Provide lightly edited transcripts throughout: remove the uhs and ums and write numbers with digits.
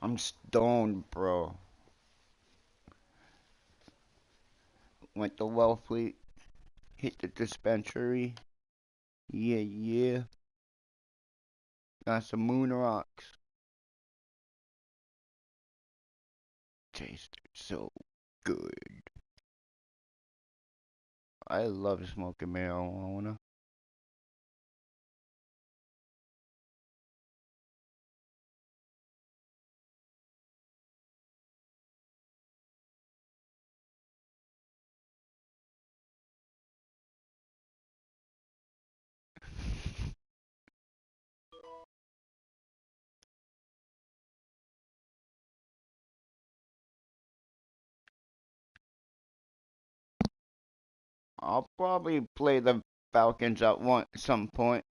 I'm stoned, bro. Went to Wellfleet, hit the dispensary. Yeah, yeah. Got some moon rocks. Tasted so good. I love smoking marijuana. I'll probably play the Falcons at some point.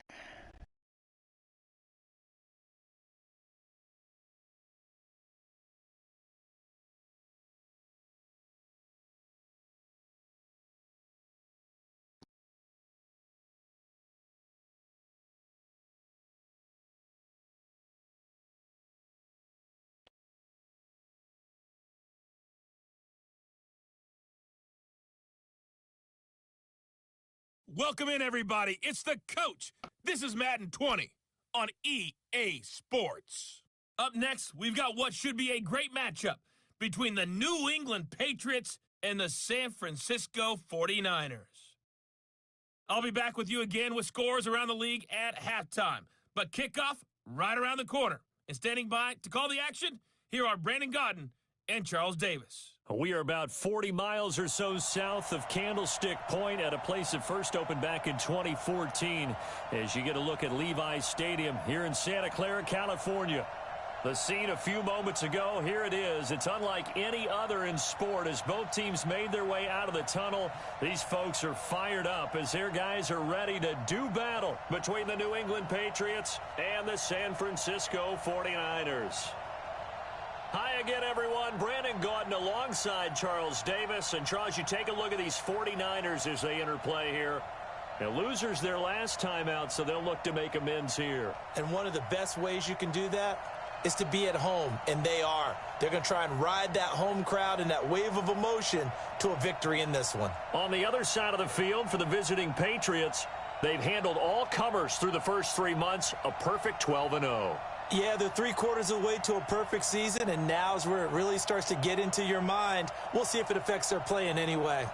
Welcome in, everybody. It's the coach. This is Madden 20 on EA Sports. Up next, we've got what should be a great matchup between the New England Patriots and the San Francisco 49ers. I'll be back with you again with scores around the league at halftime. But kickoff right around the corner. And standing by to call the action, here are Brandon Gaudin and Charles Davis. We are about 40 miles or so south of Candlestick Point at a place that first opened back in 2014 as you get a look at Levi's Stadium here in Santa Clara, California. The scene a few moments ago, here it is. It's unlike any other in sport as both teams made their way out of the tunnel. These folks are fired up as their guys are ready to do battle between the New England Patriots and the San Francisco 49ers. Hi again, everyone. Brandon Gaudin alongside Charles Davis. And, Charles, you take a look at these 49ers as they interplay here. Now, losers their last time out, so they'll look to make amends here. And one of the best ways you can do that is to be at home, and they are. They're going to try and ride that home crowd and that wave of emotion to a victory in this one. On the other side of the field for the visiting Patriots, they've handled all comers through the first 3 months, a perfect 12-0. Yeah, they're 3/4 of the way to a perfect season, and now's where it really starts to get into your mind. We'll see if it affects their play in any way.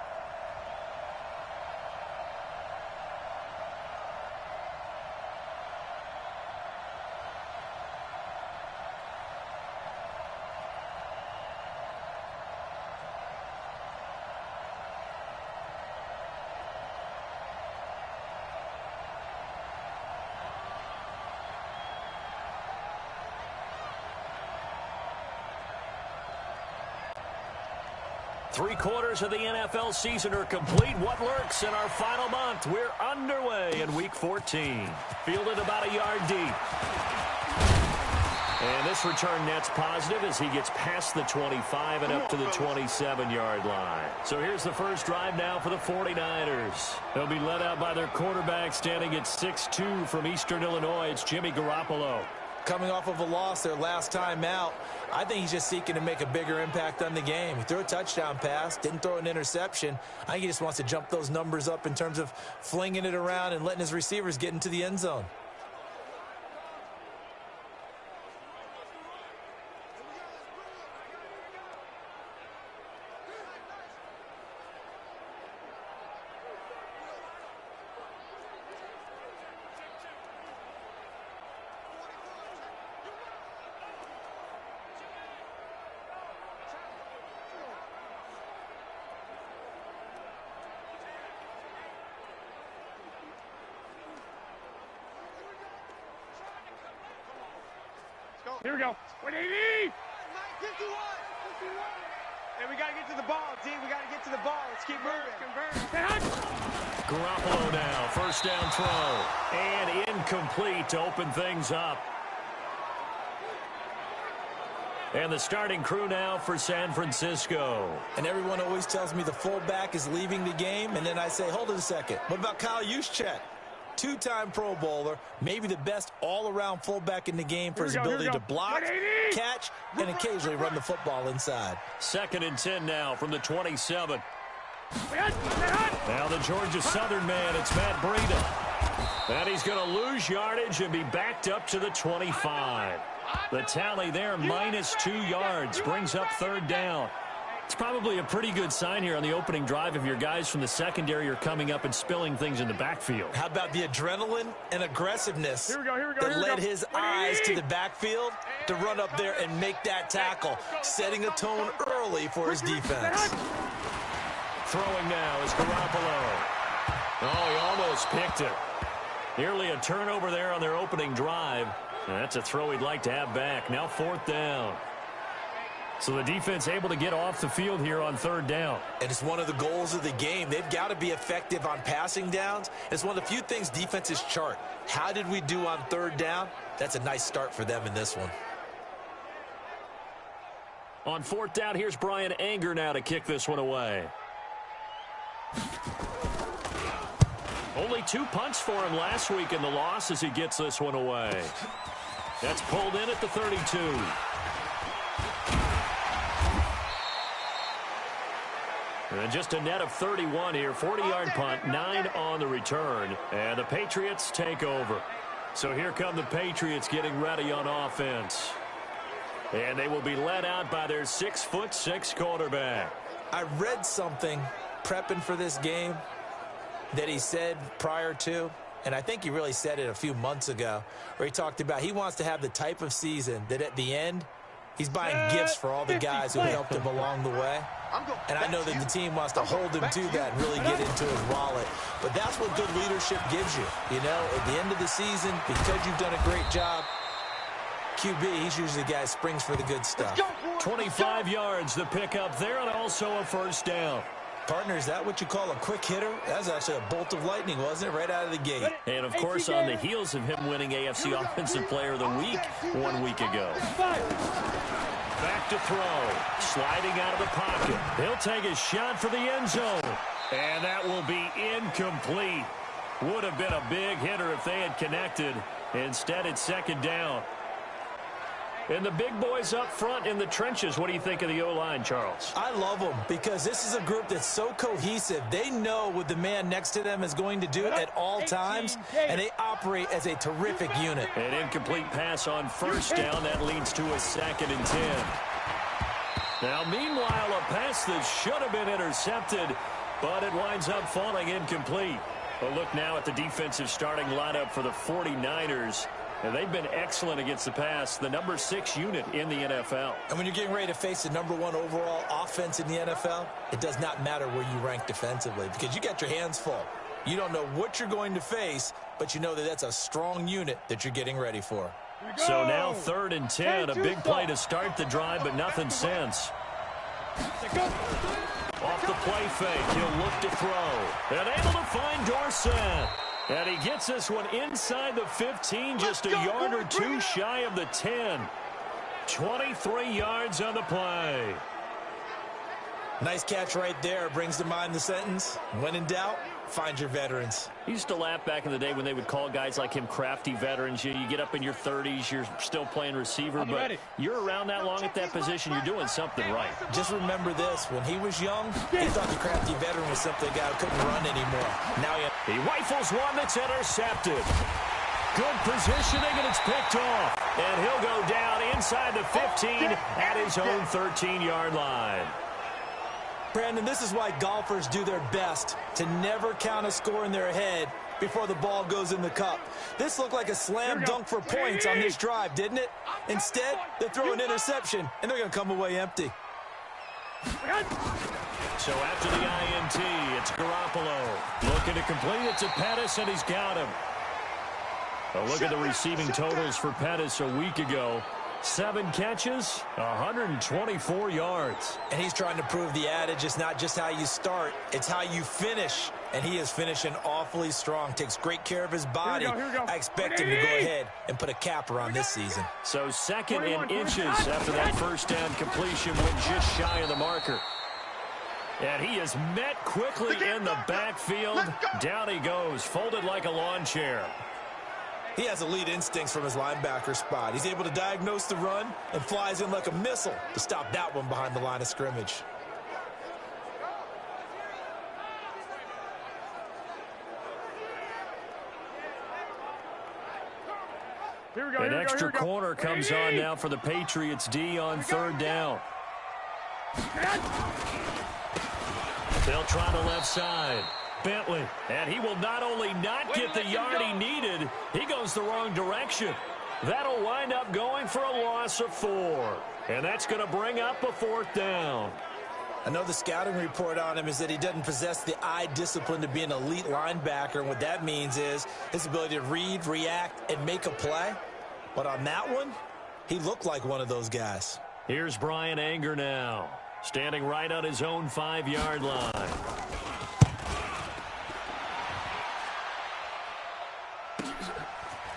Three-quarters of the NFL season are complete. What lurks in our final month? We're underway in Week 14. Fielded about a yard deep. And this return net's positive as he gets past the 25 and up to the 27-yard line. So here's the first drive now for the 49ers. They'll be led out by their quarterback standing at 6'2" from Eastern Illinois. It's Jimmy Garoppolo. Coming off of a loss their last time out, I think he's just seeking to make a bigger impact on the game. He threw a touchdown pass, didn't throw an interception. I think he just wants to jump those numbers up in terms of flinging it around and letting his receivers get into the end zone. Here we go. 180! 51! And we got to get to the ball, D. We got to get to the ball. Let's keep moving. Convert. Garoppolo now, first down throw. And incomplete to open things up. And the starting crew now for San Francisco. And everyone always tells me the fullback is leaving the game, and then I say, hold it a second. What about Kyle Juszczyk? two-time Pro Bowler, maybe the best all-around fullback in the game for his ability to block, catch, and occasionally run the football inside. 2nd and 10 now from the 27. Now the Georgia Southern man, it's Matt Breida. And he's going to lose yardage and be backed up to the 25. The tally there, -2 yards, brings up 3rd down. It's probably a pretty good sign here on the opening drive if your guys from the secondary are coming up and spilling things in the backfield. How about the adrenaline and aggressiveness that led his eyes to the backfield to run up there and make that tackle, setting a tone early for his defense. Throwing now is Garoppolo. Oh, he almost picked it. Nearly a turnover there on their opening drive. And that's a throw he'd like to have back. Now 4th down. So the defense able to get off the field here on 3rd down. And it's one of the goals of the game. They've got to be effective on passing downs. It's one of the few things defenses chart. How did we do on 3rd down? That's a nice start for them in this one. On 4th down, here's Brian Anger now to kick this one away. Only 2 punts for him last week in the loss as he gets this one away. That's pulled in at the 32. And just a net of 31 here. 40-yard punt, 9 on the return. And the Patriots take over. So here come the Patriots getting ready on offense. And they will be led out by their 6'6" quarterback. I read something prepping for this game that he said prior to, and I think he really said it a few months ago, where he talked about he wants to have the type of season that at the end, he's buying gifts for all the guys who helped him along the way. And I know that the team wants to hold him to that and really get into his wallet. But that's what good leadership gives you. You know, at the end of the season, because you've done a great job, QB, he's usually the guy who springs for the good stuff. 25 yards, the pickup there, and also a 1st down. Partner, is that what you call a quick hitter? That was actually a bolt of lightning, wasn't it? Right out of the gate. And, of course, on the heels of him winning AFC Offensive Player of the Week 1 week ago. Back to throw. Sliding out of the pocket. He'll take a shot for the end zone. And that will be incomplete. Would have been a big hitter if they had connected. Instead, it's 2nd down. And the big boys up front in the trenches. What do you think of the O-line, Charles? I love them because this is a group that's so cohesive. They know what the man next to them is going to do at all times, and they operate as a terrific unit. An incomplete pass on 1st down. That leads to a 2nd and 10. Now, meanwhile, a pass that should have been intercepted, but it winds up falling incomplete. A look now at the defensive starting lineup for the 49ers. And they've been excellent against the pass, the number 6 unit in the NFL. And when you're getting ready to face the number 1 overall offense in the NFL, it does not matter where you rank defensively because you got your hands full. You don't know what you're going to face, but you know that that's a strong unit that you're getting ready for. So now 3rd and 10, a big play to start the drive, but nothing since. Off the play fake, he'll look to throw. And able to find Dorsett. And he gets this one inside the 15, just a yard or 2 shy of the 10. 23 yards on the play. Nice catch right there. Brings to mind the sentence, when in doubt, find your veterans. I used to laugh back in the day when they would call guys like him crafty veterans. You get up in your 30s, you're still playing receiver, but you're around that long at that position, you're doing something right. Just remember this. When he was young, he thought the crafty veteran was simply a guy who couldn't run anymore. Now he rifles one that's intercepted. Good positioning, and it's picked off. And he'll go down inside the 15 at his own 13-yard line. Brandon, this is why golfers do their best to never count a score in their head before the ball goes in the cup. This looked like a slam dunk for points on this drive, didn't it? Instead, they throw an interception, and they're going to come away empty. So after the INT, it's Garoppolo. Looking to complete it to Pettis, and he's got him. A look at the receiving totals for Pettis a week ago. 7 catches, 124 yards. And he's trying to prove the adage, it's not just how you start, it's how you finish. And he is finishing awfully strong. Takes great care of his body. Here we go. I expect him to go ahead and put a capper on this season. So 2nd and inches after that 1st down completion went just shy of the marker. And he is met quickly in the backfield. Down he goes, folded like a lawn chair. He has elite instincts from his linebacker spot. He's able to diagnose the run and flies in like a missile to stop that one behind the line of scrimmage. An extra corner comes on now for the Patriots D on third down. They'll try the left side. Bentley, and he will not only not get the yard he needed, he goes the wrong direction. That'll wind up going for a loss of 4. And that's going to bring up a 4th down. I know the scouting report on him is that he doesn't possess the eye discipline to be an elite linebacker. And what that means is his ability to read, react, and make a play. But on that one, he looked like one of those guys. Here's Bryan Anger now, standing right on his own 5-yard line.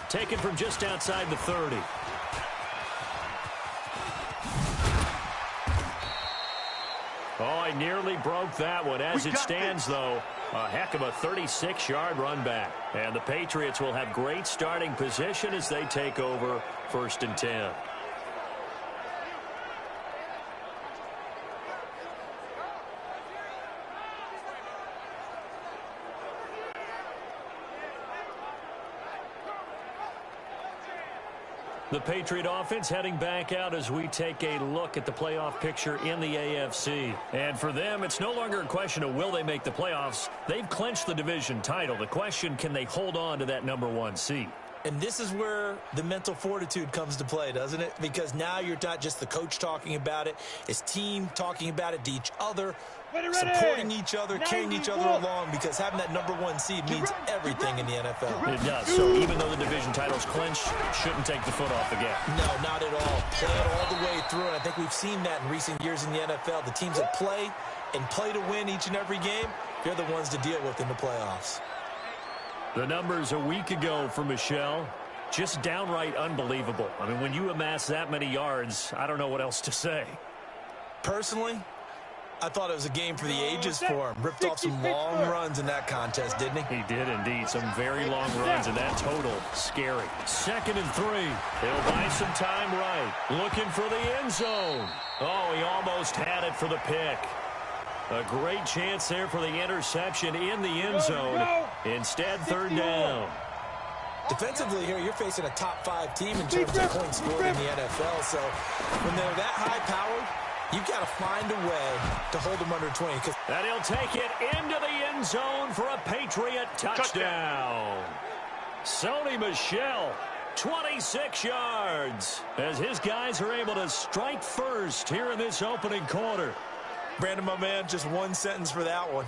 Taken from just outside the 30. Oh, he nearly broke that one. As it stands, though, a heck of a 36-yard run back. And the Patriots will have great starting position as they take over 1st and 10. The Patriot offense heading back out as we take a look at the playoff picture in the AFC. And for them, it's no longer a question of will they make the playoffs. They've clinched the division title. The question, can they hold on to that #1 seed? And this is where the mental fortitude comes to play, doesn't it? Because now you're not just the coach talking about it, his team talking about it to each other, supporting each other, carrying each other along, because having that #1 seed means everything in the NFL. It does. So even though the division title's clinched, shouldn't take the foot off the gas. No, not at all. Play it all the way through, and I think we've seen that in recent years in the NFL. The teams that play and play to win each and every game, they're the ones to deal with in the playoffs. The numbers a week ago for Michel, just downright unbelievable. I mean, when you amass that many yards, I don't know what else to say. Personally, I thought it was a game for the ages for him. Ripped off some long runs in that contest, didn't he? He did indeed. Some very long runs, and that total, scary. 2nd and 3. He'll buy some time right. Looking for the end zone. Oh, he almost had it for the pick. A great chance there for the interception in the end zone. Instead, 3rd down. Defensively here, you're facing a top-5 team in terms of points scored in the NFL. So when they're that high-powered, you've got to find a way to hold them under 20. And he'll take it into the end zone for a Patriot touchdown. Sony Michel, 26 yards, as his guys are able to strike first here in this opening quarter. Brandon, my man, just one sentence for that one.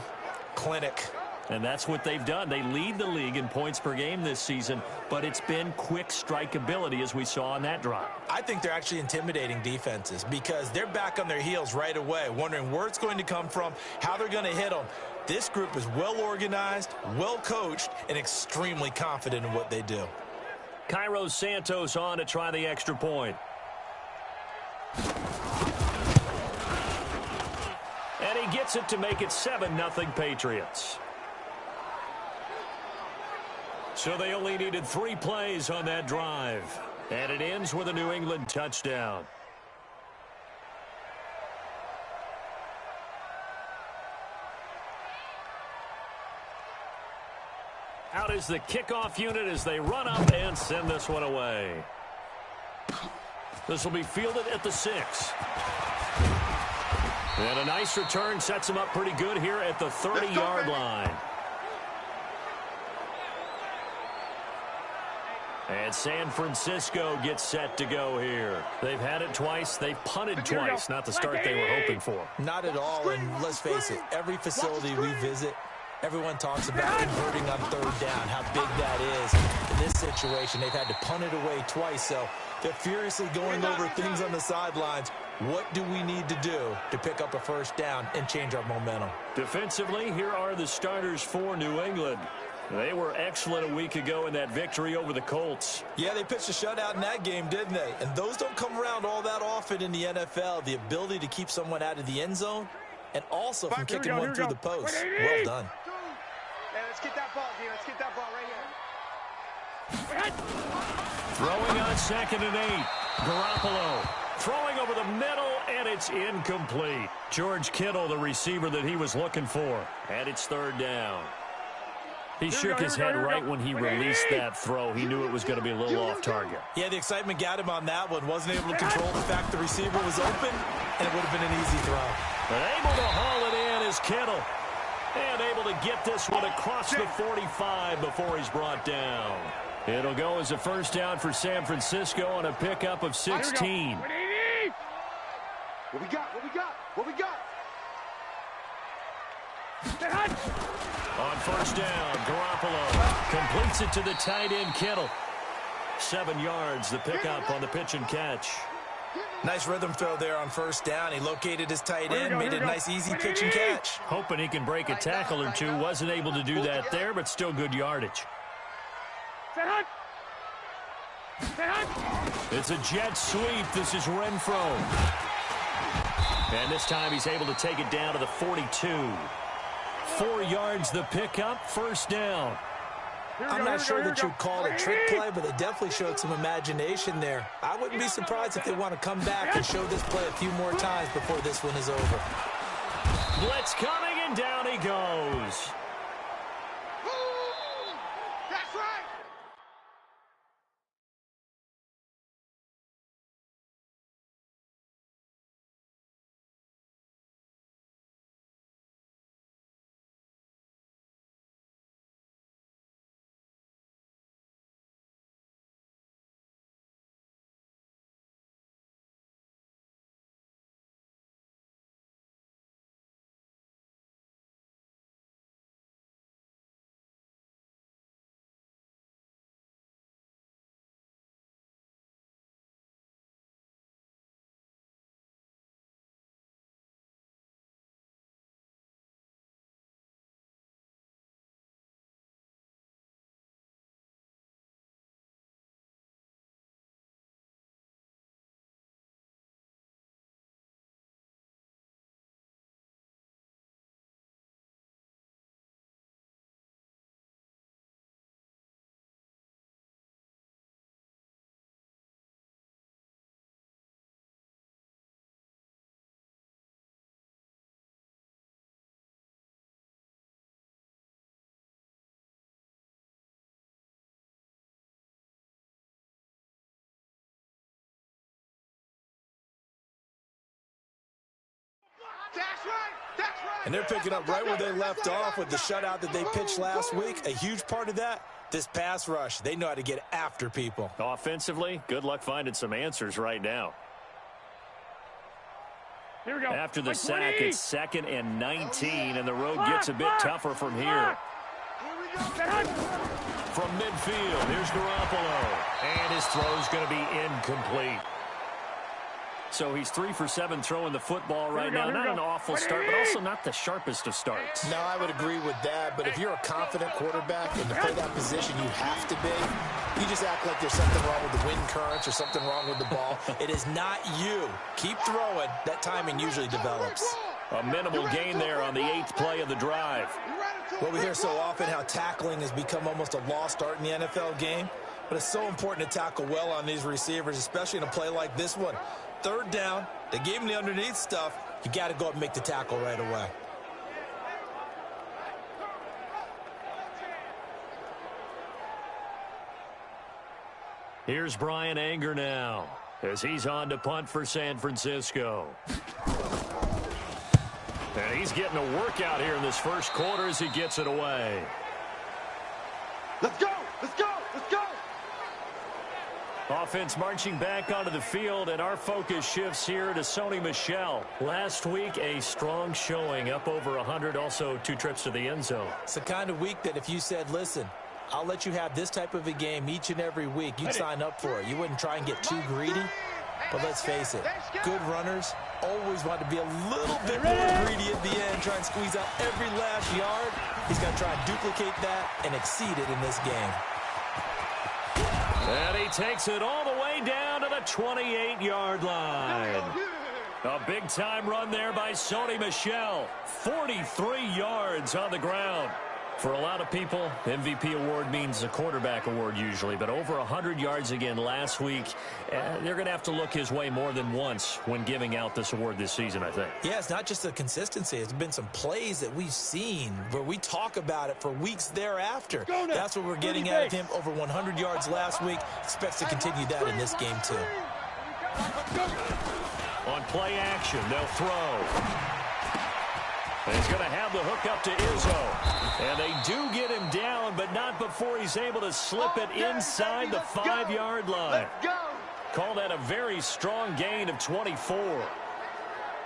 Clinic. And that's what they've done. They lead the league in points per game this season, but it's been quick strikeability as we saw on that drive. I think they're actually intimidating defenses because they're back on their heels right away, wondering where it's going to come from, how they're going to hit them. This group is well organized, well coached, and extremely confident in what they do. Cairo Santos on to try the extra point. And he gets it to make it 7-0 Patriots. So they only needed 3 plays on that drive. And it ends with a New England touchdown. Out is the kickoff unit as they run up and send this one away. This will be fielded at the 6. And a nice return sets him up pretty good here at the 30-yard line. And San Francisco gets set to go here. They've had it twice. They've punted twice. Not the start they were hoping for. Not at all. And let's face it, every facility we visit, everyone talks about converting on 3rd down, how big that is. In this situation, they've had to punt it away twice. So they're furiously going over things on the sidelines. What do we need to do to pick up a 1st down and change our momentum? Defensively, here are the starters for New England. They were excellent a week ago in that victory over the Colts. Yeah, they pitched a shutout in that game, didn't they? And those don't come around all that often in the NFL. The ability to keep someone out of the end zone and also from kicking one through the post. Well done. Hey, let's get that ball, D. Let's get that ball right here. Throwing on 2nd and 8. Garoppolo throwing over the middle, and it's incomplete. George Kittle, the receiver that he was looking for. And it's 3rd down. He shook his head right when he released that throw. He knew it was going to be a little off target. Yeah, the excitement got him on that one. Wasn't able to control the fact the receiver was open, and it would have been an easy throw. But able to haul it in is Kittle. And able to get this one across the 45 before he's brought down. It'll go as a 1st down for San Francisco on a pickup of 16. What we got? What we got? What we got? On 1st down, Garoppolo completes it to the tight end, Kittle. 7 yards, the pickup on the pitch and catch. Nice rhythm throw there on 1st down. He located his tight end, made it a nice easy pitch and catch. Hoping he can break a tackle or two. Wasn't able to do that there, but still good yardage. It's a jet sweep. This is Renfro. And this time he's able to take it down to the 42. 4 yards the pickup, 1st down. I'm not sure that you'd call it a trick play, but they definitely showed some imagination there. I wouldn't be surprised if they want to come back and show this play a few more times before this one is over. Blitz coming, and down he goes. That's right. That's right. That's right. And they're picking up right where they left off with the shutout that they pitched last week. A huge part of that, this pass rush. They know how to get after people. Offensively, good luck finding some answers right now. Here we go. After the sack, it's 2nd and 19, and the road gets a bit tougher from here. From midfield, here's Garoppolo. And his throw's going to be incomplete. So he's 3 for 7 throwing the football right now. Not an awful start, but also not the sharpest of starts. No, I would agree with that. But if you're a confident quarterback and to play that position, you have to be. You just act like there's something wrong with the wind currents or something wrong with the ball. It is not you. Keep throwing. That timing usually develops. A minimal gain there on the 8th play of the drive. Well, we hear so often how tackling has become almost a lost art in the NFL game. But it's so important to tackle well on these receivers, especially in a play like this one. 3rd down, they gave him the underneath stuff. You got to go up and make the tackle right away. Here's Brian Anger now as he's on to punt for San Francisco. And he's getting a workout here in this 1st quarter as he gets it away. Let's go. Let's go. Let's go. Offense marching back onto the field, and our focus shifts here to Sony Michel. Last week, a strong showing, up over 100, also 2 trips to the end zone. It's the kind of week that if you said, listen, I'll let you have this type of a game each and every week, you'd sign up for it. You wouldn't try and get too greedy. But let's face it, good runners always want to be a little bit more greedy at the end, try and squeeze out every last yard. He's got to try and duplicate that and exceed it in this game. And he takes it all the way down to the 28-yard line. A big-time run there by Sony Michel. 43 yards on the ground. For a lot of people, MVP award means a quarterback award usually, but over 100 yards again last week. They're going to have to look his way more than once when giving out this award this season, I think. Yeah, it's not just the consistency. It's been some plays that we've seen where we talk about it for weeks thereafter. That's what we're getting out of him. Over 100 yards last week. Expects to continue that in this game, too. On play action, they'll throw. And he's going to have the hook up to Izzo. And they do get him down, but not before he's able to slip it inside the 5-yard line. Call that a very strong gain of 24.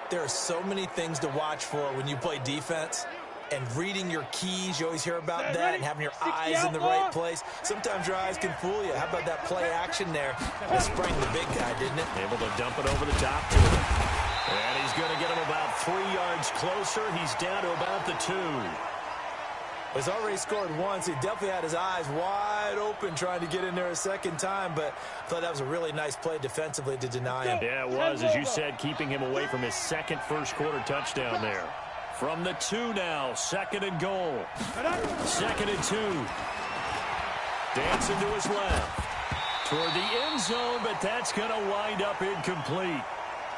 There are so many things to watch for when you play defense. And reading your keys, you always hear about that, and having your eyes in the right place. Sometimes your eyes can fool you. How about that play action there? That sprang the big guy, didn't it? Able to dump it over the top to him. And he's going to get him about 3 yards closer. He's down to about the 2. He's already scored once. He definitely had his eyes wide open trying to get in there a second time, but I thought that was a really nice play defensively to deny him. Yeah, it was, as you said, keeping him away from his second first-quarter touchdown there. From the 2 now, 2nd and goal. 2nd and 2. Dancing to his left. Toward the end zone, but that's going to wind up incomplete.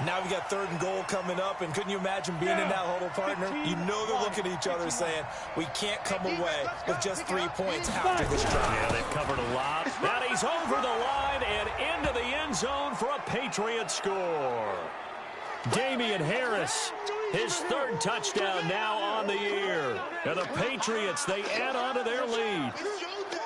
Now we got 3rd and goal coming up, and couldn't you imagine being in that huddle, partner? You know they're looking at each other saying, we can't come away with just 3 points after this drive. Yeah, they've covered a lot. And he's over the line and into the end zone for a Patriot score. Damian Harris, his 3rd touchdown now on the year. And the Patriots, they add on to their lead.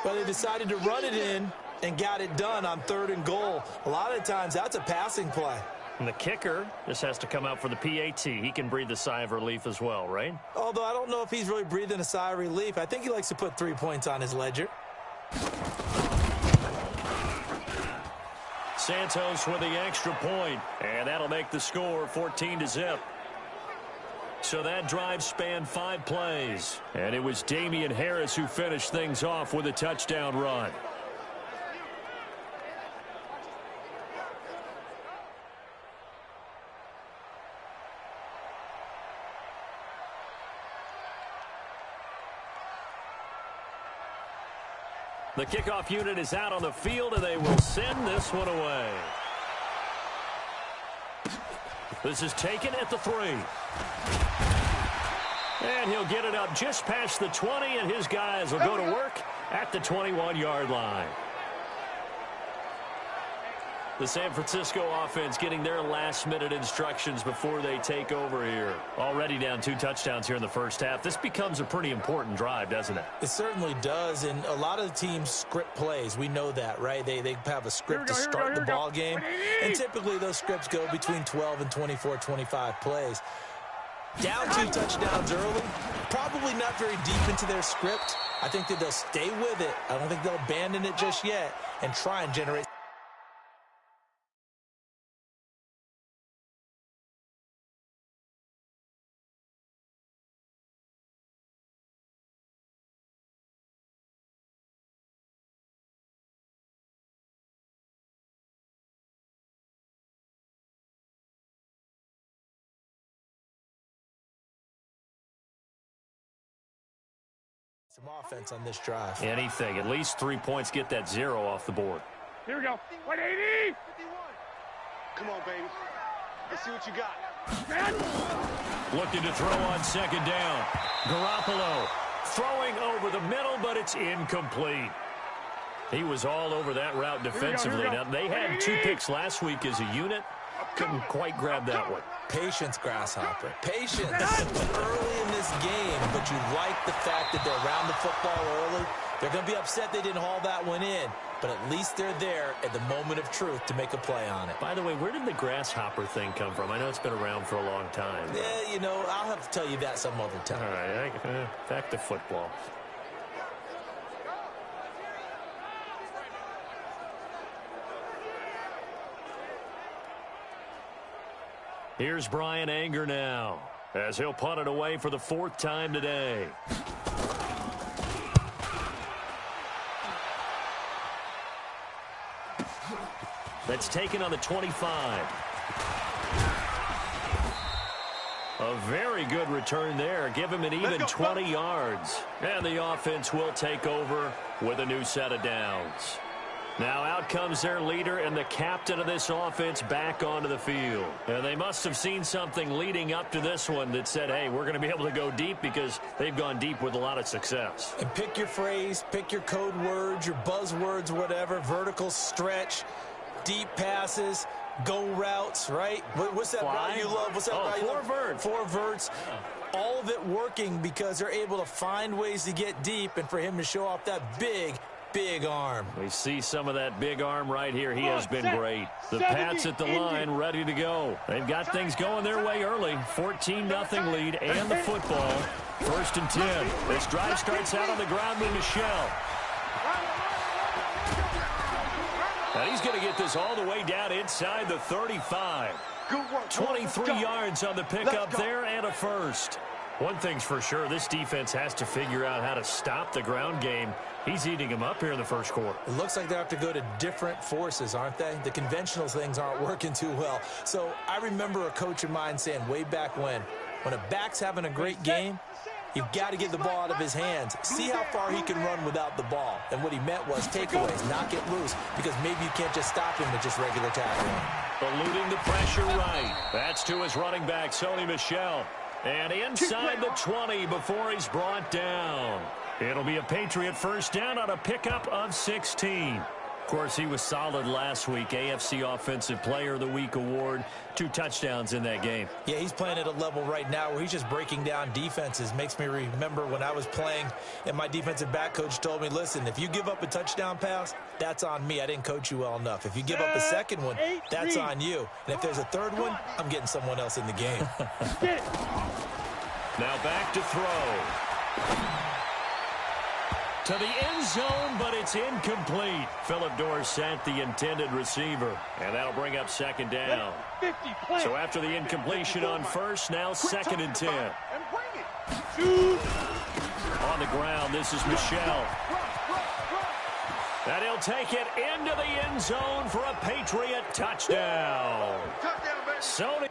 Well, they decided to run it in and got it done on 3rd and goal. A lot of times, that's a passing play. And the kicker just has to come out for the PAT. He can breathe a sigh of relief as well, right? Although I don't know if he's really breathing a sigh of relief. I think he likes to put 3 points on his ledger. Santos with the extra point, and that'll make the score 14-0. So that drive spanned 5 plays, and it was Damian Harris who finished things off with a touchdown run. The kickoff unit is out on the field, and they will send this one away. This is taken at the 3. And he'll get it up just past the 20, and his guys will go to work at the 21-yard line. The San Francisco offense getting their last-minute instructions before they take over here. Already down 2 touchdowns here in the first half. This becomes a pretty important drive, doesn't it? It certainly does, and a lot of the teams script plays. We know that, right? They have a script to start the ball game, and typically those scripts go between 12 and 24, 25 plays. Down 2 touchdowns early, probably not very deep into their script. I think that they'll stay with it. I don't think they'll abandon it just yet and try and generate. Some offense on this drive. Anything. At least 3 points. Get that 0 off the board. Here we go. 180. Come on, baby. Let's see what you got. Looking to throw on 2nd down. Garoppolo throwing over the middle, but it's incomplete. He was all over that route defensively. Now, they had 2 picks last week as a unit. Couldn't quite grab that one. Patience, Grasshopper. Patience early in this game, but you like the fact that they're around the football early. They're going to be upset they didn't haul that one in, but at least they're there at the moment of truth to make a play on it. By the way, where did the grasshopper thing come from? I know it's been around for a long time. Yeah, you know, I'll have to tell you that some other time. All right, back to football. Here's Brian Anger now, as he'll punt it away for the 4th time today. That's taken on the 25. A very good return there. Give him an even 20 yards. And the offense will take over with a new set of downs. Now out comes their leader and the captain of this offense back onto the field. And they must have seen something leading up to this one that said, hey, we're going to be able to go deep, because they've gone deep with a lot of success. And pick your phrase, pick your code words, your buzzwords, whatever. Vertical stretch, deep passes, go routes, right? What's that route you love? What's that route you love? 4 verts. 4 verts. All of it working because they're able to find ways to get deep, and for him to show off that big arm. We see some of that big arm right here. He has been great. The Pats at the line, ready to go. They've got things going their way early. 14-0 lead and the football. 1st and 10. This drive starts out on the ground with Michel. And he's going to get this all the way down inside the 35. 23 yards on the pickup there and a first. One thing's for sure, this defense has to figure out how to stop the ground game. He's eating them up here in the first quarter. It looks like they have to go to different forces, aren't they? The conventional things aren't working too well. So I remember a coach of mine saying way back when a back's having a great game, you've got to get the ball out of his hands. See how far he can run without the ball. And what he meant was takeaways, knock it loose, because maybe you can't just stop him with just regular tackling. Eluding the pressure right. That's to his running back, Sony Michel. And inside the 20 before he's brought down. It'll be a Patriot first down on a pickup of 16. Of course, he was solid last week. AFC Offensive Player of the Week award. 2 touchdowns in that game. Yeah, he's playing at a level right now where he's just breaking down defenses. Makes me remember when I was playing and my defensive back coach told me, listen, if you give up a touchdown pass, that's on me. I didn't coach you well enough. If you give up a second one, that's on you. And if there's a third one, I'm getting someone else in the game. Now back to throw. To the end zone, but it's incomplete. Philip Dorsett, the intended receiver. And that'll bring up 2nd down. So after the incompletion on first, now 2nd and 10. On the ground, this is Michel. And he'll take it into the end zone for a Patriot touchdown. Sony.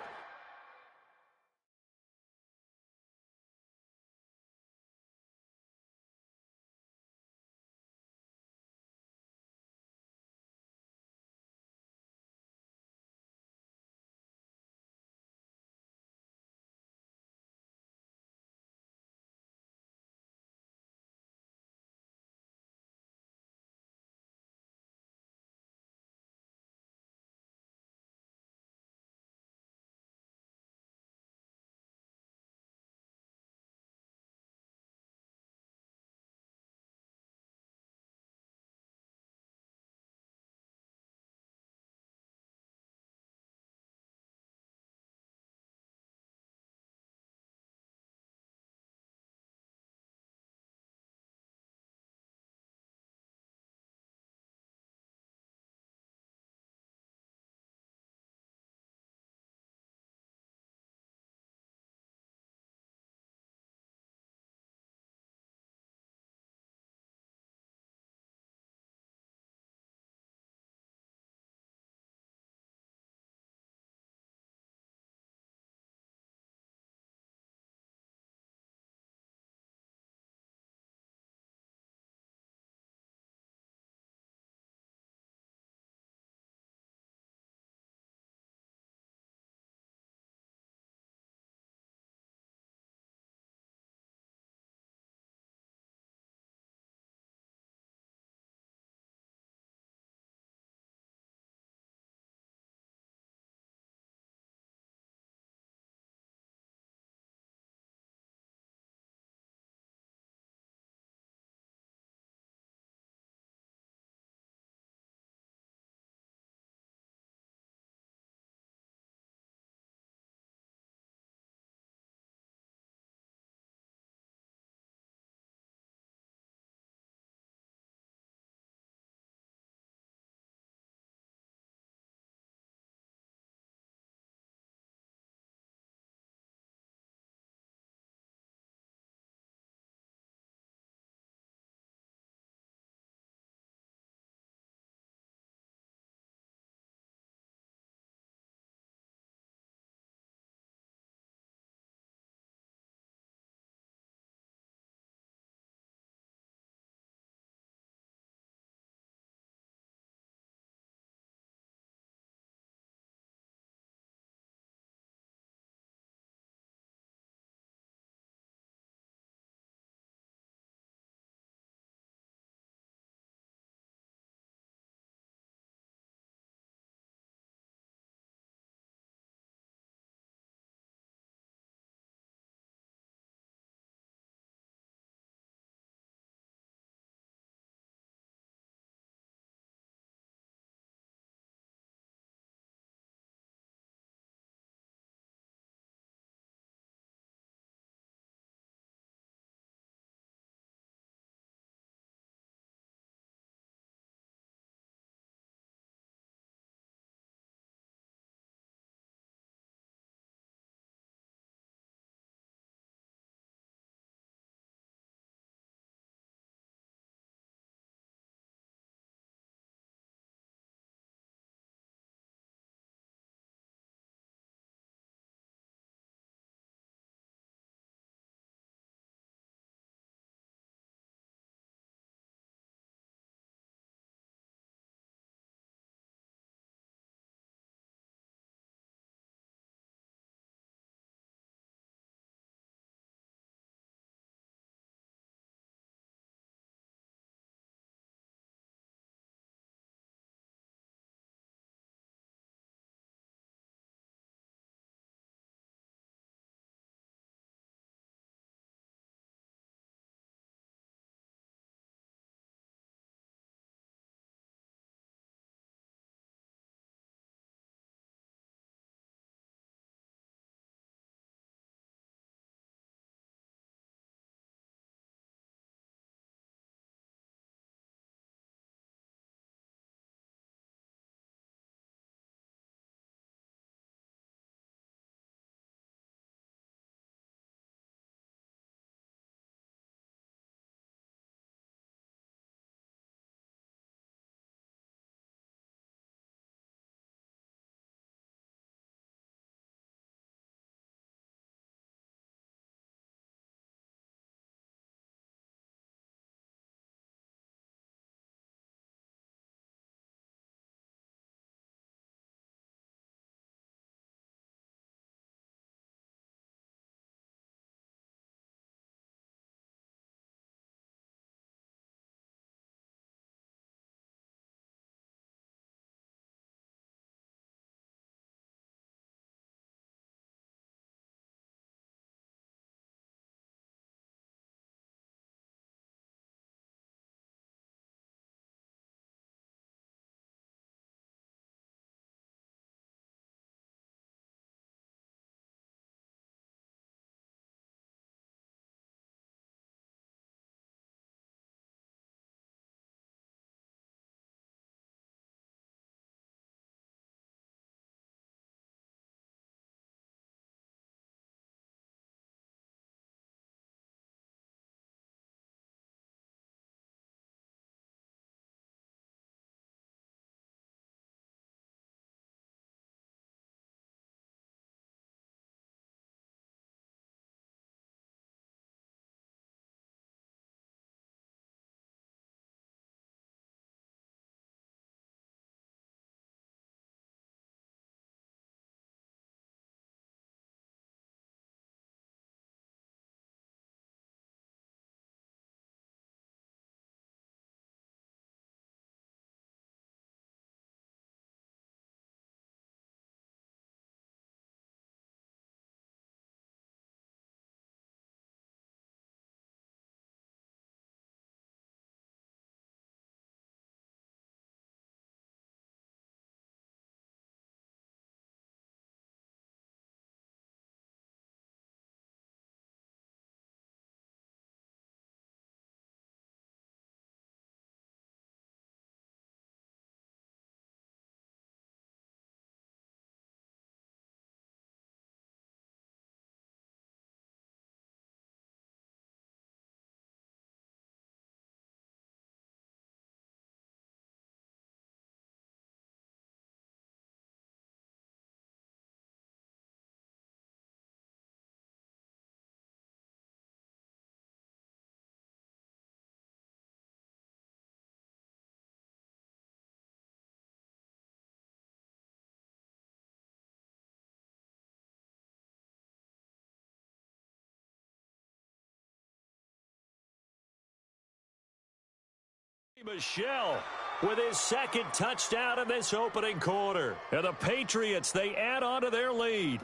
Michel with his second touchdown in this opening quarter. And the Patriots, they add on to their lead.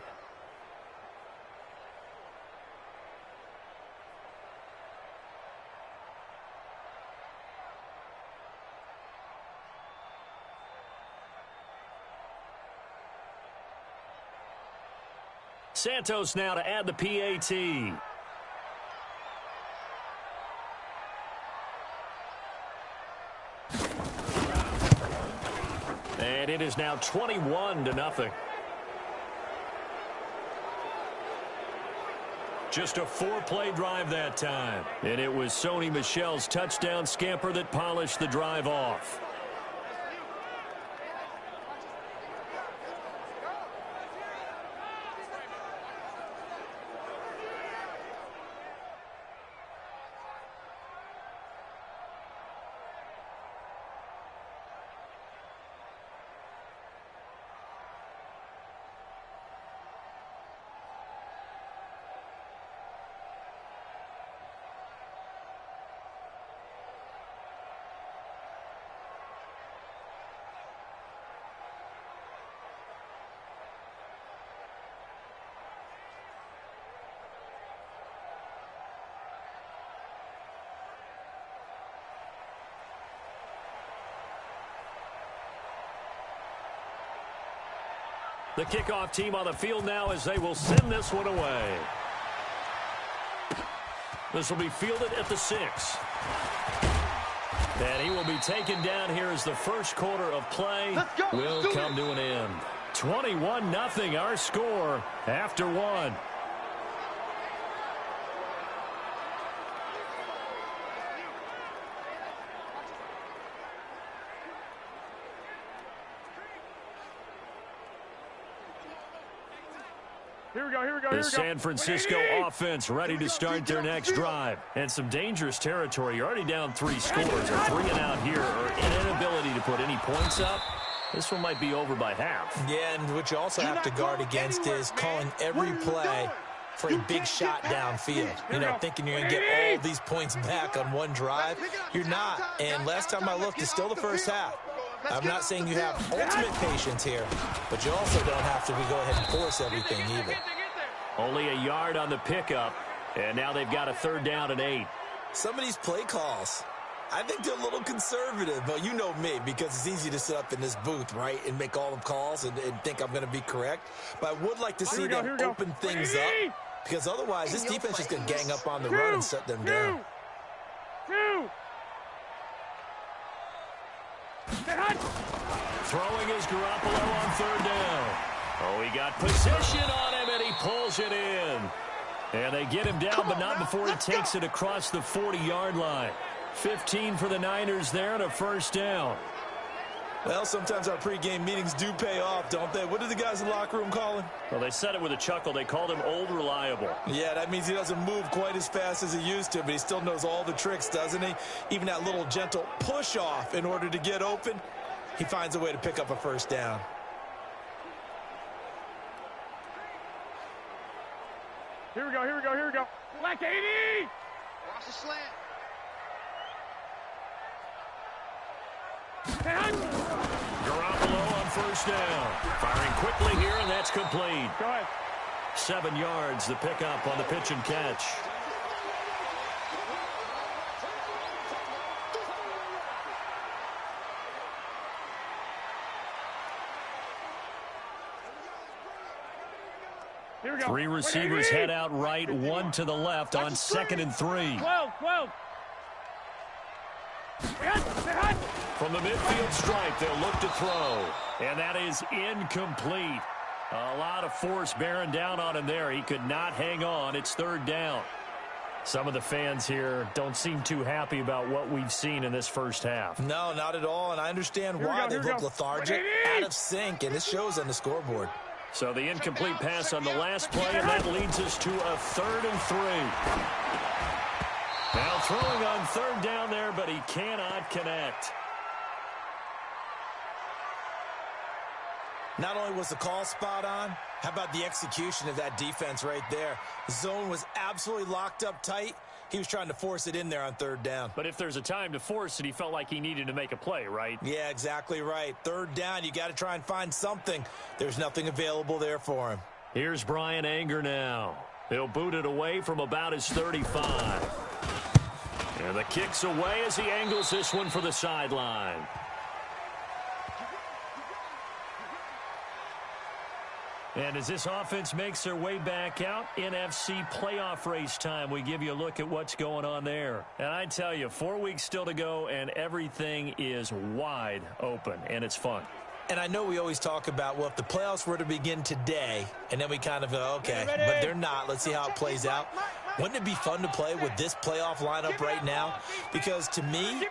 Santos now to add the PAT. And it is now 21-0. Just a 4-play drive that time. And it was Sony Michel's touchdown scamper that polished the drive off. The kickoff team on the field now as they will send this one away. This will be fielded at the 6. And he will be taken down here as the first quarter of play will come to an end. 21-0 our score after 1. The San Francisco offense ready to start their next drive. And some dangerous territory. You're already down 3 scores. A 3 and out here, or an inability to put any points up. This one might be over by half. Yeah, and what you also have to guard against is calling every play for a big shot downfield. You know, thinking you're going to get all these points back on one drive. You're not. And last time I looked, it's still the first half. I'm not saying you have ultimate patience here, but you also don't have to go ahead and force everything either. Only a yard on the pickup, and now they've got a 3rd down and 8. Some of these play calls, I think they're a little conservative. But you know me, because it's easy to sit up in this booth, right, and make all the calls and think I'm going to be correct. But I would like to see them open things up, because otherwise this defense is going to gang up on the run and shut them down. Throwing is Garoppolo on 3rd down. Oh, he got possession on him, and he pulls it in. And they get him down, but not before he takes it across the 40-yard line. 15 for the Niners there and a 1st down. Well, sometimes our pregame meetings do pay off, don't they? What did the guys in the locker room call him? Well, they said it with a chuckle. They called him Old Reliable. Yeah, that means he doesn't move quite as fast as he used to, but he still knows all the tricks, doesn't he? Even that little gentle push-off in order to get open, he finds a way to pick up a 1st down. Here we go. Black 80! Watch the slant. Garoppolo on 1st down. Firing quickly here, and that's complete. Go ahead. 7 yards, the pickup on the pitch and catch. Here we go. 3 receivers head out right, 1 to the left on 2nd and 3. 12. From the midfield stripe, they'll look to throw. And that is incomplete. A lot of force bearing down on him there. He could not hang on. It's 3rd down. Some of the fans here don't seem too happy about what we've seen in this first half. No, not at all. And I understand why they look lethargic, out of sync, and this shows on the scoreboard. So the incomplete pass on the last play, and that leads us to a 3rd and 3. Now throwing on 3rd down there, but he cannot connect. Not only was the call spot on, how about the execution of that defense right there? The zone was absolutely locked up tight. he was trying to force it in there on third down. But if there's a time to force it, he felt like he needed to make a play, right? Yeah, exactly right. Third down, you got to try and find something. There's nothing available there for him. Here's Brian Anger now. He'll boot it away from about his 35. And the kick's away as he angles this one for the sideline. And as this offense makes their way back out, NFC playoff race time, we give you a look at what's going on there. And I tell you, 4 weeks still to go, and everything is wide open, and it's fun. And I know we always talk about, well, if the playoffs were to begin today, and then we kind of go, okay, but they're not. Let's see how it plays out. Wouldn't it be fun to play with this playoff lineup right now? Because to me,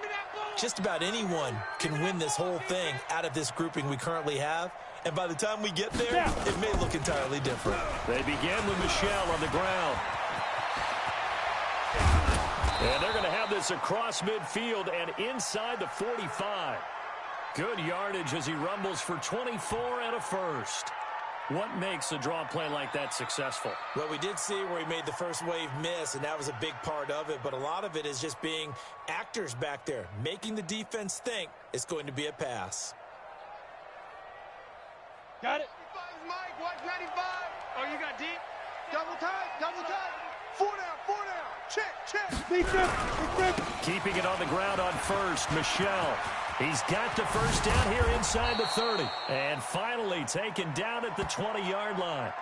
just about anyone can win this whole thing out of this grouping we currently have. And by the time we get there, it may look entirely different. They begin with Michel on the ground. And they're going to have this across midfield and inside the 45. Good yardage as he rumbles for 24 and a first. What makes a draw play like that successful? Well, we did see where he made the first wave miss, and that was a big part of it. But a lot of it is just being actors back there, making the defense think it's going to be a pass. Got it. Mike, watch 95. Oh, you got deep. Double tight, double tight. 4 down. Check. Big trip. Keeping it on the ground on first, Michel. He's got the first down here inside the 30. And finally taken down at the 20-yard line.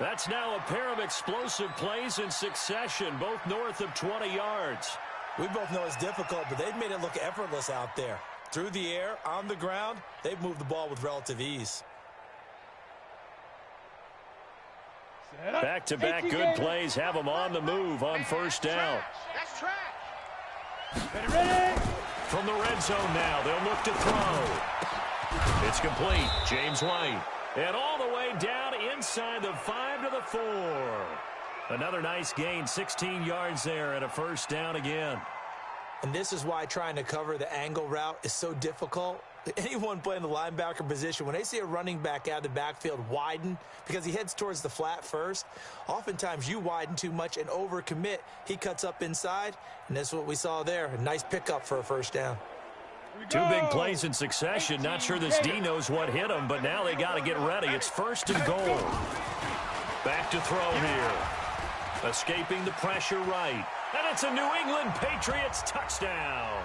That's now a pair of explosive plays in succession, both north of 20 yards. We both know it's difficult, but they've made it look effortless out there. Through the air, on the ground, they've moved the ball with relative ease. Back-to-back good plays have them on the move on first down. That's trash. Ready. From the red zone now, they'll look to throw. It's complete. James White. And all the way down inside the 5 to the 4. Another nice gain, 16 yards there and a first down again. And this is why trying to cover the angle route is so difficult. Anyone playing the linebacker position, when they see a running back out of the backfield widen because he heads towards the flat first, oftentimes you widen too much and overcommit. He cuts up inside, and that's what we saw there. A nice pickup for a first down. Two big plays in succession. Not sure this D knows what hit him, but now they got to get ready. It's first and goal. Back to throw here. Escaping the pressure right. And it's a New England Patriots touchdown.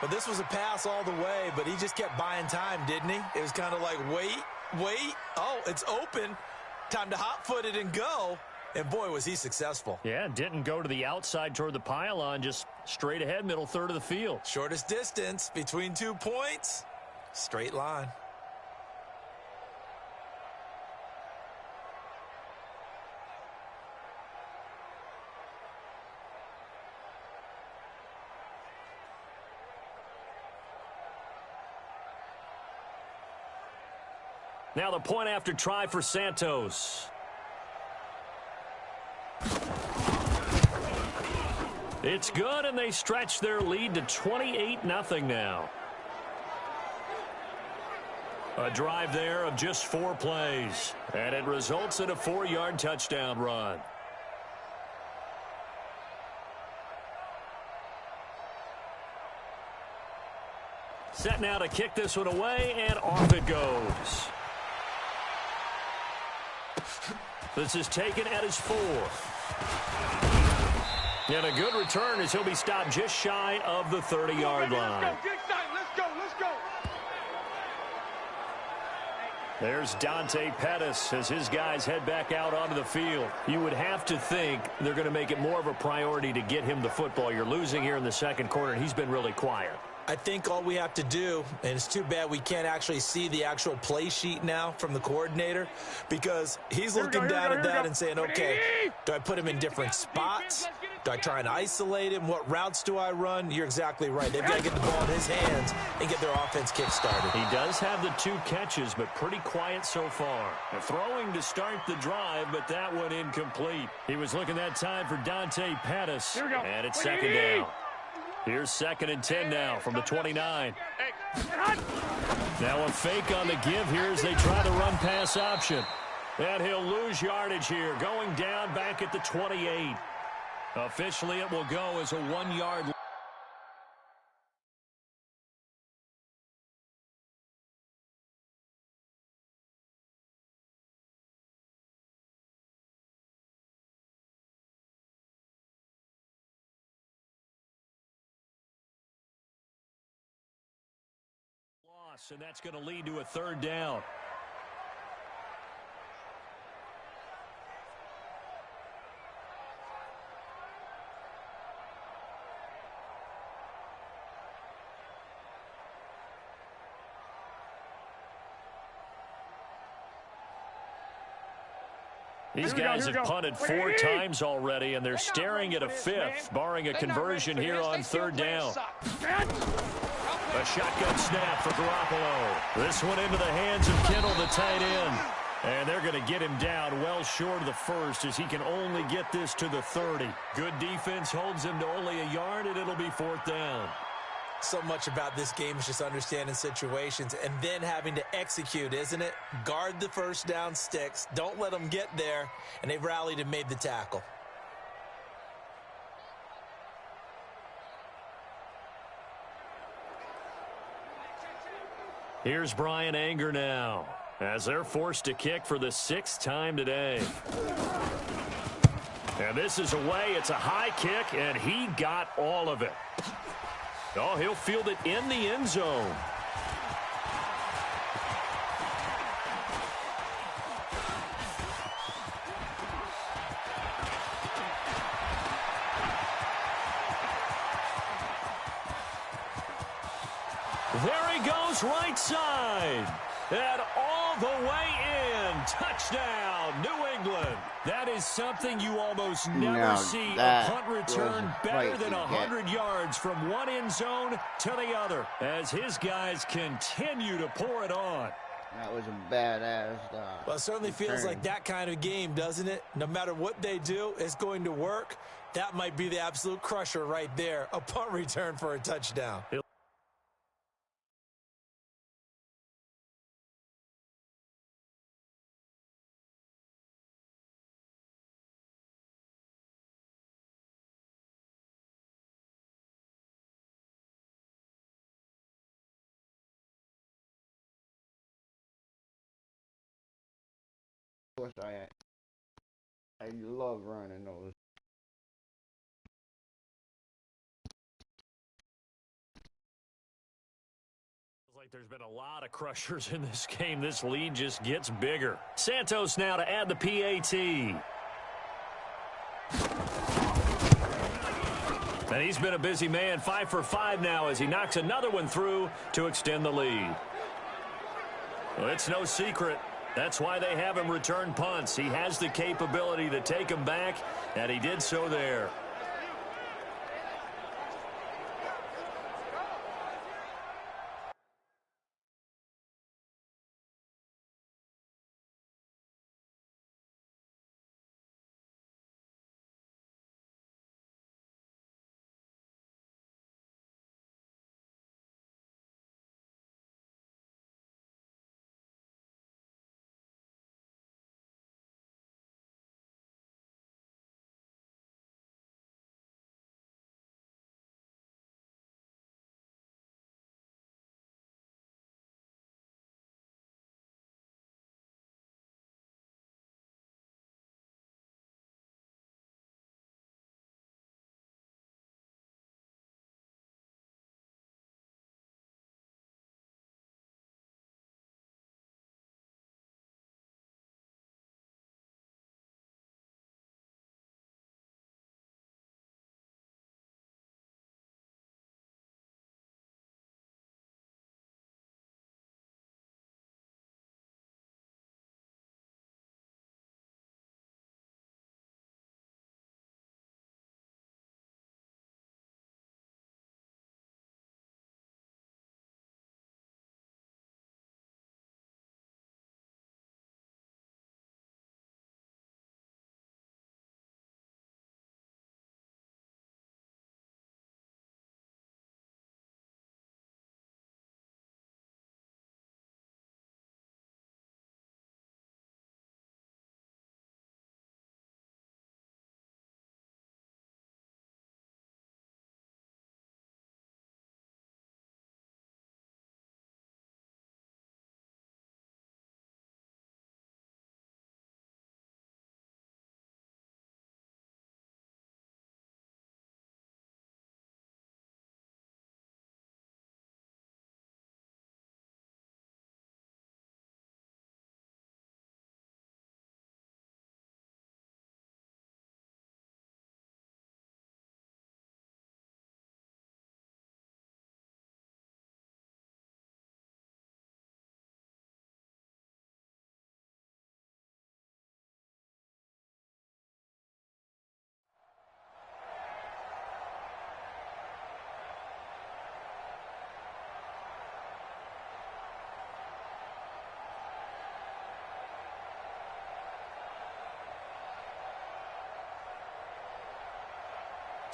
Well, this was a pass all the way, but he just kept buying time, didn't he? It was kind of like, wait. Oh, it's open. Time to hot-foot it and go. And, boy, was he successful. Yeah, didn't go to the outside toward the pylon, just straight ahead, middle third of the field. Shortest distance between 2 points. Straight line. Now the point after try for Santos. It's good, and they stretch their lead to 28-0 now. A drive there of just 4 plays, and it results in a 4-yard touchdown run. Set now to kick this one away, and off it goes. This is taken at his 4th. And a good return as he'll be stopped just shy of the 30-yard line. Let's go. There's Dante Pettis as his guys head back out onto the field. You would have to think they're going to make it more of a priority to get him the football. You're losing here in the second quarter, and he's been really quiet. I think all we have to do, and it's too bad we can't actually see the actual play sheet now from the coordinator, because he's looking down at that and saying, okay, do I put him in different spots? Do I try and isolate him? What routes do I run? You're exactly right. They've got to get the ball in his hands and get their offense kick-started. He does have the 2 catches, but pretty quiet so far. Throwing to start the drive, but that one incomplete. He was looking that time for Dante Pettis, and it's second down. Here's 2nd and 10 now from the 29. Now a fake on the give here as they try the run-pass option. And he'll lose yardage here, going down back at the 28. Officially, it will go as a 1-yard loss, and that's going to lead to a 3rd down. These guys have punted 4 times already, and they're staring at a 5th, barring a conversion here on 3rd down. A shotgun snap for Garoppolo. This one into the hands of Kittle, the tight end. And they're going to get him down well short of the 1st as he can only get this to the 30. Good defense holds him to only a yard, and it'll be 4th down. So much about this game is just understanding situations and then having to execute, isn't it? Guard the 1st down sticks. Don't let them get there. And they've rallied and made the tackle. Here's Brian Anger now as they're forced to kick for the 6th time today. And this is away. It's a high kick, and he got all of it. Oh, he'll field it in the end zone. There he goes, right side. And all the way in. Touchdown, New England. That is something you almost never see. A punt return better than 100 yards from one end zone to the other as his guys continue to pour it on. That was a badass Well, it certainly feels like that kind of game, doesn't it? No matter what they do, it's going to work. That might be the absolute crusher right there. A punt return for a touchdown. Of course I love running those. Like there's been a lot of crushers in this game. This lead just gets bigger. Santos now to add the PAT. And he's been a busy man, 5 for 5 now as he knocks another one through to extend the lead. Well, it's no secret. That's why they have him return punts. He has the capability to take them back, and he did so there.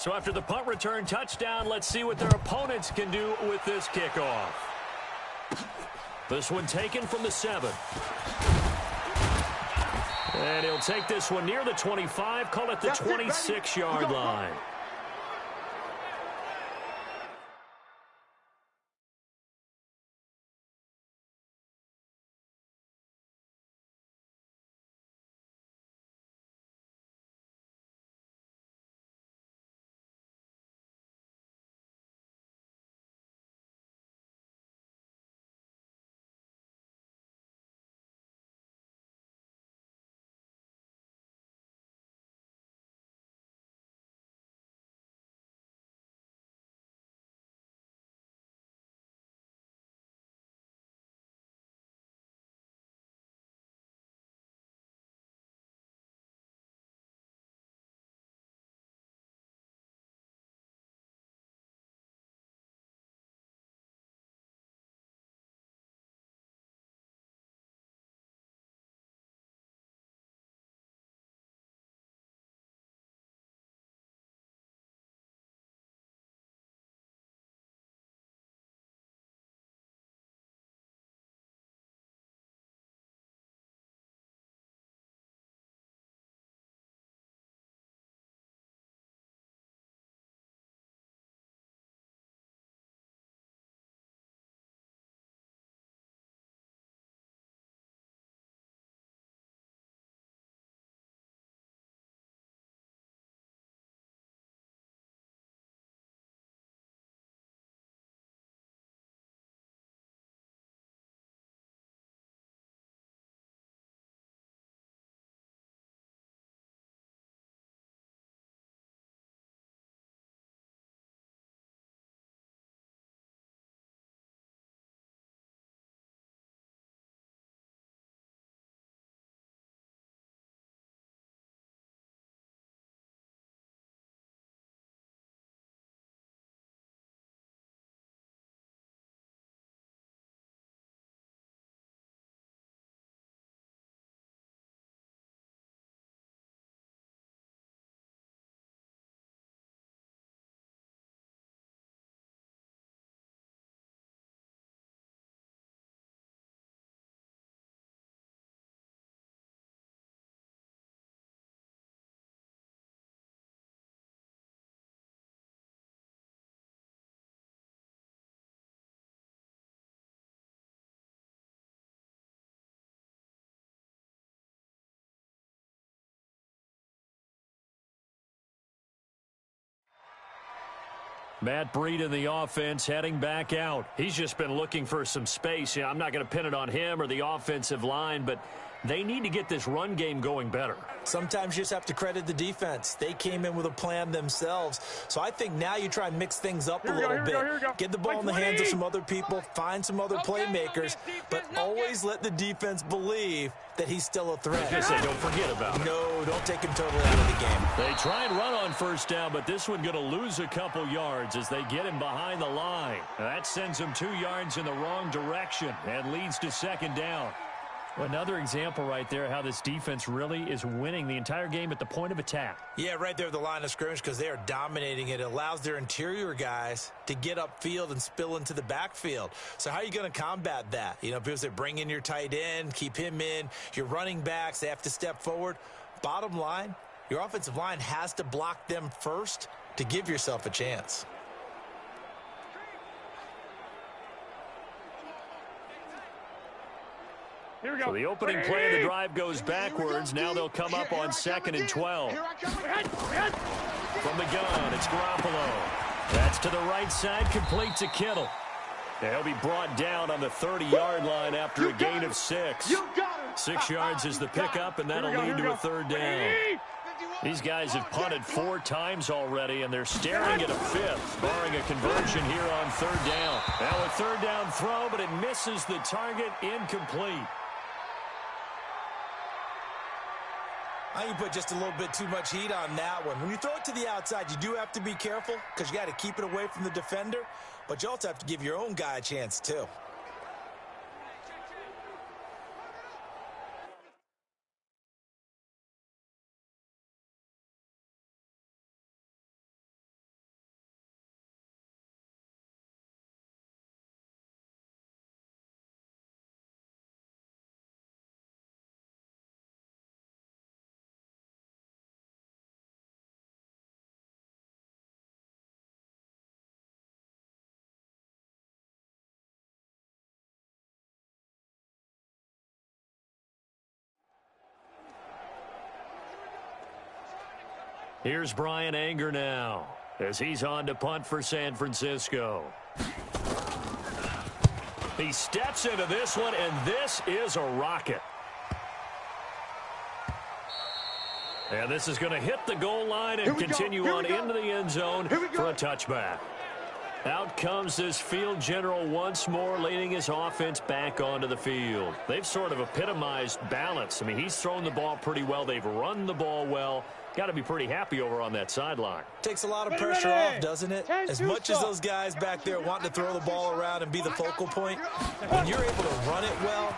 So after the punt return touchdown, let's see what their opponents can do with this kickoff. This one taken from the 7. And he'll take this one near the 25, call it the 26-yard line. Matt Breed in the offense heading back out. He's just been looking for some space. I'm not going to pin it on him or the offensive line, but they need to get this run game going better. Sometimes you just have to credit the defense. They came in with a plan themselves. So I think now you try and mix things up a little bit. Get the ball in the hands of some other people, find some other playmakers, but always let the defense believe that he's still a threat. Just say don't forget about it. No, don't take him totally out of the game. They try and run on first down, but this one going to lose a couple yards as they get him behind the line. That sends him 2 yards in the wrong direction and leads to second down. Well, another example right there how this defense really is winning the entire game at the point of attack. Yeah, right there at the line of scrimmage because they are dominating it. It allows their interior guys to get upfield and spill into the backfield. So how are you going to combat that? You know, people say bring in your tight end, keep him in. Your running backs, they have to step forward. Bottom line, your offensive line has to block them first to give yourself a chance. Here we go. So the opening play of the drive goes backwards. Now they'll come up on 2nd and 12. From the gun, it's Garoppolo. That's to the right side, complete to Kittle. He'll be brought down on the 30-yard line after a gain of 6. 6 yards is the pickup, and that'll lead to a 3rd down. These guys have punted 4 times already, and they're staring at a 5th, barring a conversion here on 3rd down. Now a 3rd down throw, but it misses the target, incomplete. I think you put just a little bit too much heat on that one. When you throw it to the outside, you do have to be careful because you got to keep it away from the defender, but you also have to give your own guy a chance too. Here's Brian Anger now as he's on to punt for San Francisco. He steps into this one, and this is a rocket. And this is going to hit the goal line and continue on into the end zone for a touchback. Out comes this field general once more, leading his offense back onto the field. They've sort of epitomized balance. I mean, he's thrown the ball pretty well. They've run the ball well. Got to be pretty happy over on that sideline. Takes a lot of pressure off, doesn't it? As much as those guys back there want to throw the ball around and be the focal point, when you're able to run it well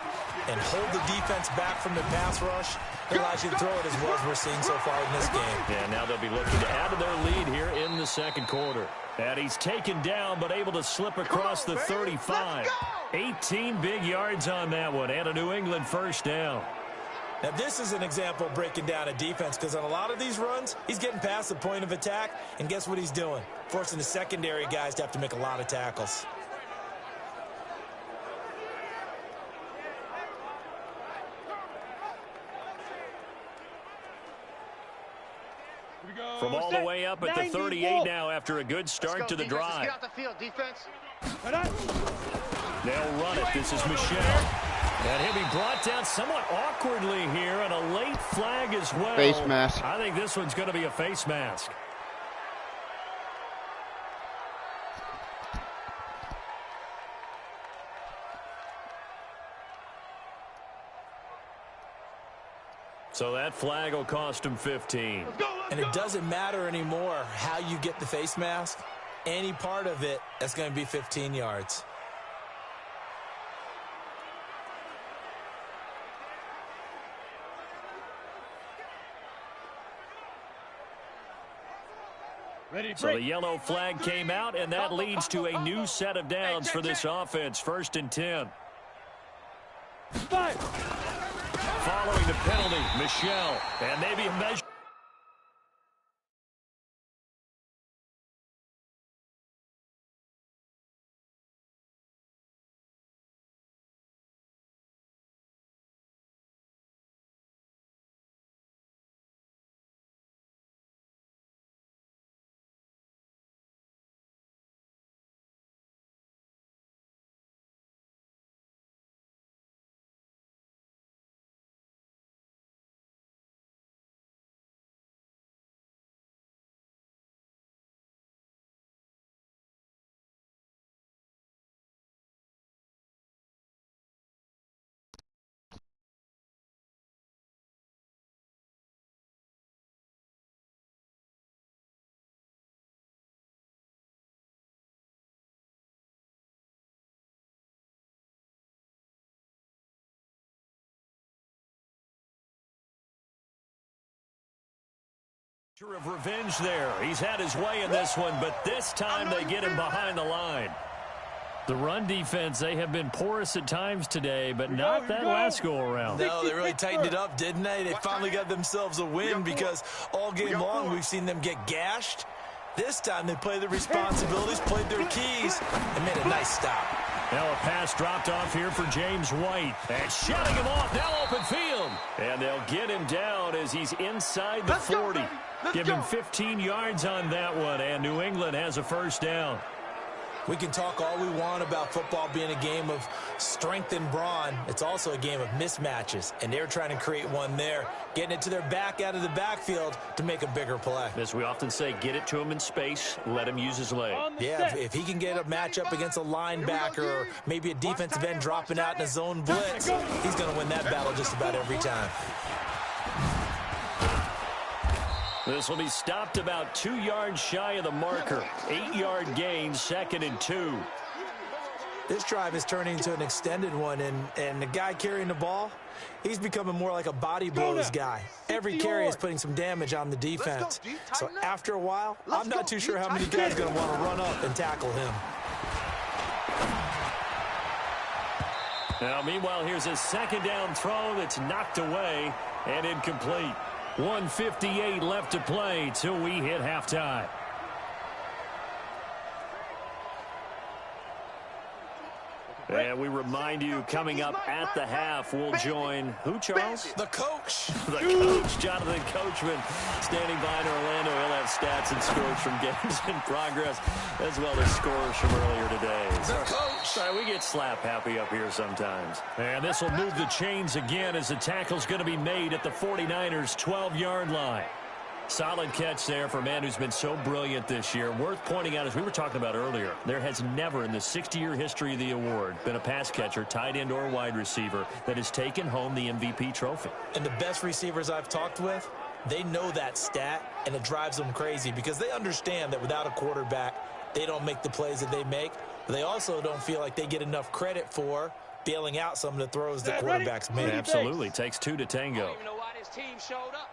and hold the defense back from the pass rush, it allows you to throw it as well as we're seeing so far in this game. Yeah, now they'll be looking to add to their lead here in the second quarter. And he's taken down, but able to slip across the 35. 18 big yards on that one, and a New England first down. Now, this is an example of breaking down a defense, because on a lot of these runs, he's getting past the point of attack, and guess what he's doing? Forcing the secondary guys to have to make a lot of tackles. From all the way up at the 38 now after a good start to the drive. Get out the field, defense. They'll run it. This is Michelle. And he'll be brought down somewhat awkwardly here, and a late flag as well. Face mask. I think this one's going to be a face mask. So that flag will cost him 15. And it doesn't matter anymore how you get the face mask. Any part of it, that's going to be 15 yards. So the yellow flag came out, and that leads to a new set of downs for this offense. 1st and 10. Following the penalty, Michelle, and maybe a measure. Of revenge there. He's had his way in this one, but this time they get him behind the line. The run defense, they have been porous at times today, but not that last go-around. No, they really tightened it up, didn't they? They finally got themselves a win, because all game long we've seen them get gashed. This time they played their responsibilities, played their keys, and made a nice stop. Now a pass dropped off here for James White. And shutting him off, now open field. And they'll get him down as he's inside the 40. Give him 15 yards on that one, and New England has a first down. We can talk all we want about football being a game of strength and brawn. It's also a game of mismatches, and they're trying to create one there, getting it to their back out of the backfield to make a bigger play. As we often say, get it to him in space, let him use his leg. Yeah, if he can get a matchup against a linebacker or maybe a defensive end dropping out in a zone blitz, he's going to win that battle just about every time. This will be stopped about 2 yards shy of the marker. 8-yard gain, 2nd and 2. This drive is turning into an extended one, and the guy carrying the ball, he's becoming more like a body blows guy. Every carry is putting some damage on the defense. So after a while, I'm not too sure how many guys are going to want to run up and tackle him. Now, meanwhile, here's a second down throw that's knocked away and incomplete. 1:58 left to play till we hit halftime. And we remind you, coming up at the half, we'll join who, Charles? The coach. The coach, Jonathan Coachman, standing by in Orlando. He'll have stats and scores from games in progress, as well as scores from earlier today. The coach. Sorry, we get slap happy up here sometimes. And this will move the chains again as the tackle's going to be made at the 49ers' 12-yard line. Solid catch there for a man who's been so brilliant this year. Worth pointing out, as we were talking about earlier, there has never in the 60-year history of the award been a pass catcher, tight end, or wide receiver that has taken home the MVP trophy. And the best receivers I've talked with, they know that stat, and it drives them crazy because they understand that without a quarterback, they don't make the plays that they make. But they also don't feel like they get enough credit for bailing out some of the throws the quarterbacks make. Absolutely. Takes two to tango. I don't even know why this team showed up.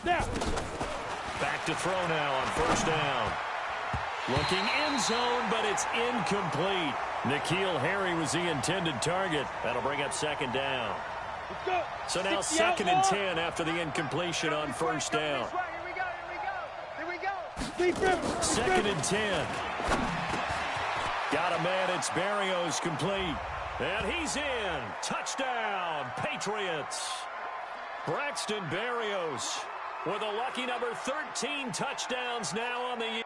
Now. Back to throw now on first down. Looking end zone, but it's incomplete. N'Keal Harry was the intended target. That'll bring up second down. So now second and 10 after the incompletion on first down. Second and 10. Got a man. It's Berrios complete. And he's in. Touchdown, Patriots. Braxton Berrios with a lucky number 13 touchdowns now on the year.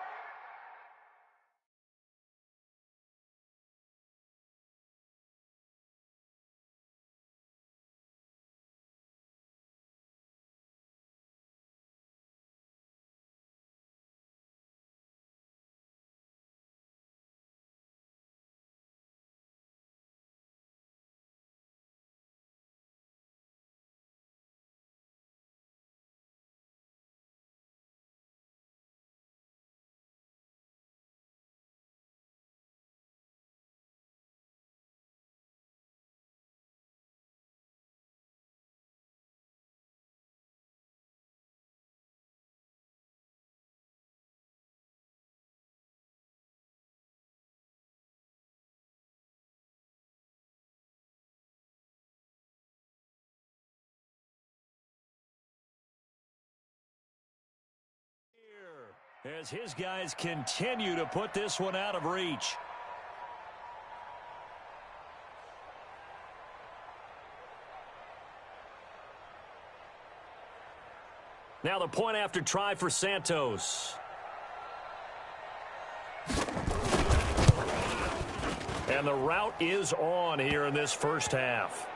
As his guys continue to put this one out of reach. Now the point after try for Santos. And the route is on here in this first half.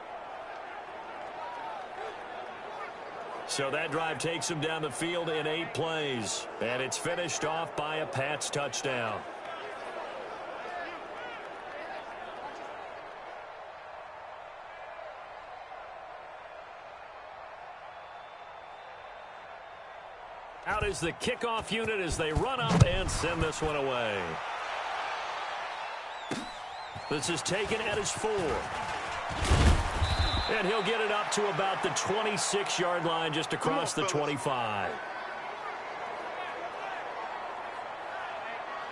So that drive takes him down the field in 8 plays. And it's finished off by a Pats touchdown. Out is the kickoff unit as they run up and send this one away. This is taken at his 4. And he'll get it up to about the 26-yard line just across the 25.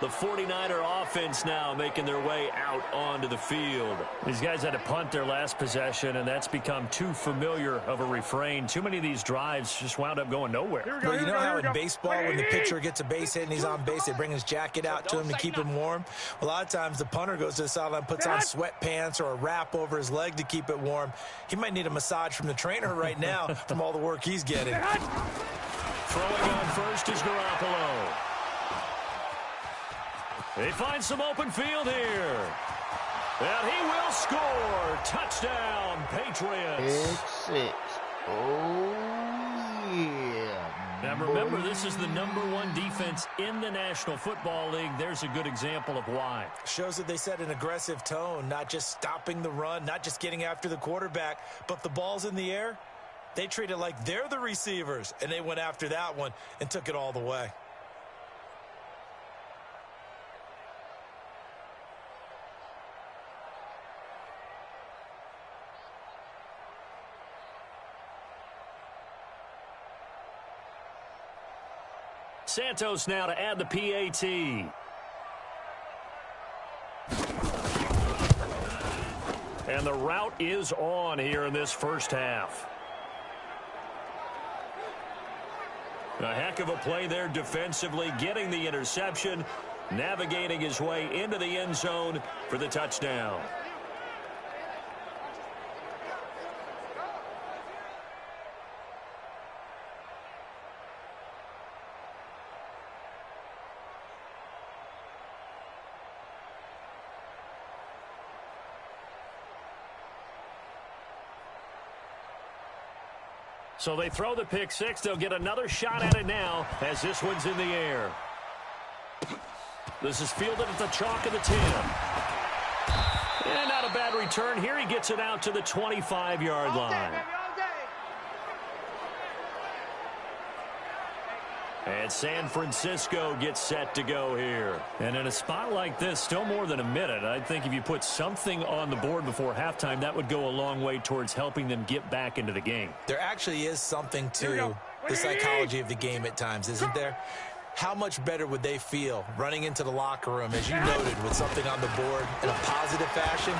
The 49er offense now making their way out onto the field. These guys had to punt their last possession, and that's become too familiar of a refrain. Too many of these drives just wound up going nowhere. Well, you know how in baseball when the pitcher gets a base hit and he's on base, they bring his jacket out to him to keep him warm? A lot of times the punter goes to the sideline, puts on sweatpants or a wrap over his leg to keep it warm. He might need a massage from the trainer right now from all the work he's getting. Throwing on first is Garoppolo. They find some open field here. And he will score. Touchdown, Patriots. It's 6. Oh, yeah. Now, remember, this is the #1 defense in the National Football League. There's a good example of why. Shows that they set an aggressive tone, not just stopping the run, not just getting after the quarterback, but the ball's in the air. They treat it like they're the receivers, and they went after that one and took it all the way. Santos now to add the PAT. And the route is on here in this first half. A heck of a play there defensively, getting the interception. navigating his way into the end zone for the touchdown. So they throw the pick six. They'll get another shot at it now as this one's in the air. This is fielded at the chalk of the 10. And not a bad return. Here he gets it out to the 25-yard line. And San Francisco gets set to go here. And in a spot like this, still more than a minute, I think if you put something on the board before halftime, that would go a long way towards helping them get back into the game. There actually is something to the psychology of the game at times, isn't there? How much better would they feel running into the locker room, as you noted, with something on the board in a positive fashion?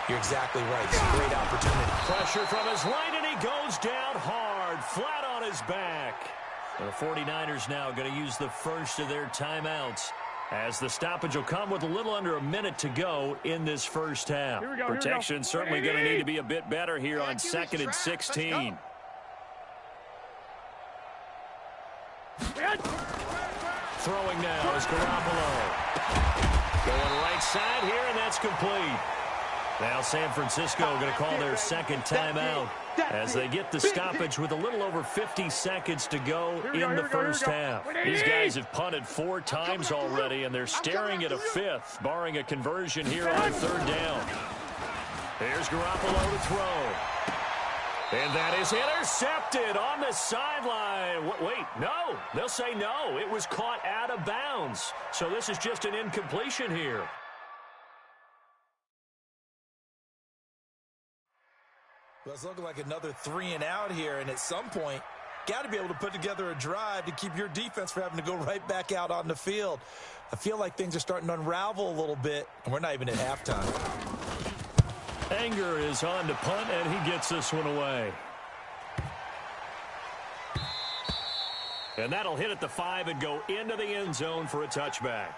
You're exactly right. It's a great opportunity. Pressure from his right, and he goes down hard, flat on his back. The 49ers now going to use the first of their timeouts as the stoppage will come with a little under a minute to go in this first half. Protection certainly going to need to be a bit better here on 2nd and 16. Throwing now is Garoppolo. Going right side here, and that's complete. Now San Francisco going to call their second timeout as they get the stoppage with a little over 50 seconds to go in the first half. These guys have punted 4 times already, and they're staring at a 5th, barring a conversion here on 3rd down. Here's Garoppolo to throw. And that is intercepted on the sideline. Wait, no. They'll say no. It was caught out of bounds. So this is just an incompletion here. Well, it's looking like another 3 and out here, and at some point, got to be able to put together a drive to keep your defense from having to go right back out on the field. I feel like things are starting to unravel a little bit, and we're not even at halftime. Anger is on to punt, and he gets this one away. And that'll hit at the 5 and go into the end zone for a touchback.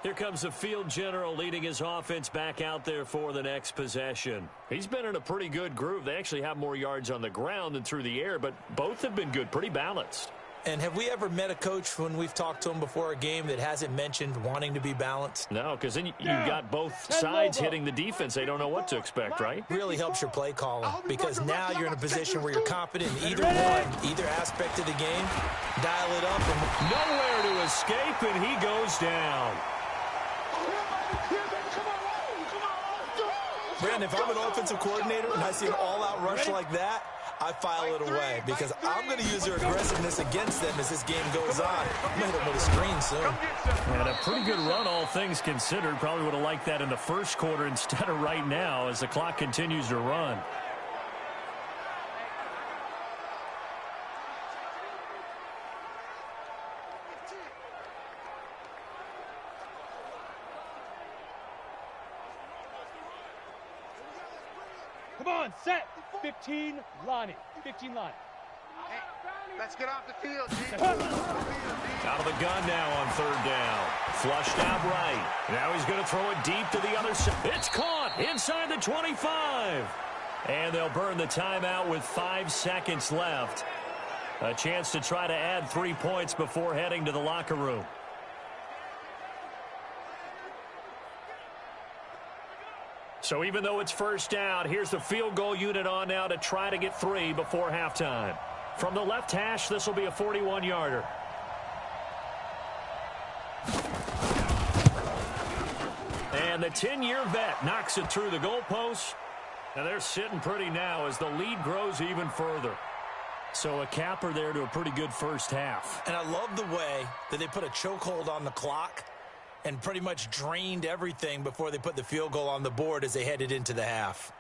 Here comes the field general leading his offense back out there for the next possession. He's been in a pretty good groove. They actually have more yards on the ground than through the air, but both have been good, pretty balanced. And have we ever met a coach when we've talked to him before a game that hasn't mentioned wanting to be balanced? No, because then you've got both sides hitting the defense. They don't know what to expect, right? Really helps your play calling, because now you're in a position where you're confident in either one, either aspect of the game. Dial it up. And nowhere to escape, and he goes down. Brandon, if I'm an offensive coordinator and I see an all-out rush like that, I file it away because I'm going to use their aggressiveness against them as this game goes on. I'm going to hit them with a screen soon. And a pretty good run, all things considered. Probably would have liked that in the first quarter instead of right now as the clock continues to run. Come on, set. 15, Lonnie. 15, Lonnie. Hey, let's get off the field, G. Out of the gun now on 3rd down. Flushed out right. Now he's going to throw it deep to the other side. It's caught inside the 25. And they'll burn the timeout with 5 seconds left. A chance to try to add 3 points before heading to the locker room. So even though it's first down, here's the field goal unit on now to try to get 3 before halftime. From the left hash, this will be a 41-yarder. And the 10-year vet knocks it through the goalpost. And they're sitting pretty now as the lead grows even further. So a capper there to a pretty good first half. And I love the way that they put a chokehold on the clock and pretty much drained everything before they put the field goal on the board as they headed into the half.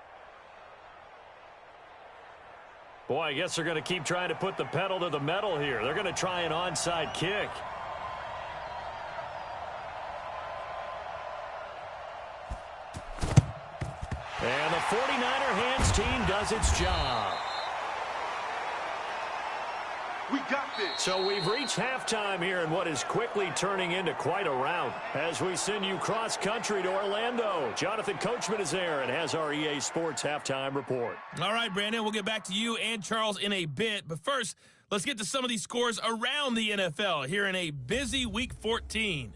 Boy, I guess they're going to keep trying to put the pedal to the metal here. They're going to try an onside kick. And the 49er hands team does its job. We got this. So we've reached halftime here in what is quickly turning into quite a round. As we send you cross-country to Orlando, Jonathan Coachman is there and has our EA Sports halftime report. All right, Brandon, we'll get back to you and Charles in a bit. But first, let's get to some of these scores around the NFL here in a busy Week 14.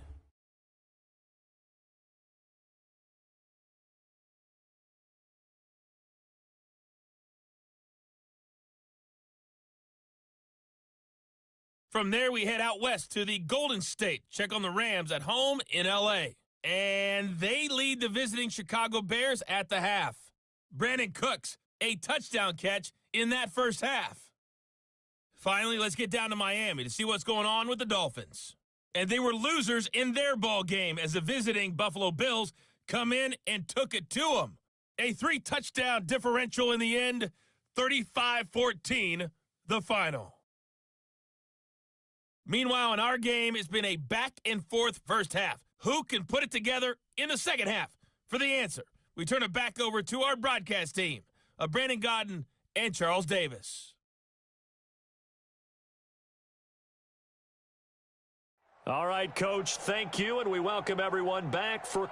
From there, we head out west to the Golden State. Check on the Rams at home in L.A. And they lead the visiting Chicago Bears at the half. Brandon Cooks, a touchdown catch in that first half. Finally, let's get down to Miami to see what's going on with the Dolphins. And they were losers in their ball game as the visiting Buffalo Bills come in and took it to them. A 3-touchdown differential in the end, 35-14, the final. Meanwhile, in our game, it's been a back-and-forth first half. Who can put it together in the second half? For the answer, we turn it back over to our broadcast team of Brandon Gaudin and Charles Davis. All right, Coach, thank you, and we welcome everyone back for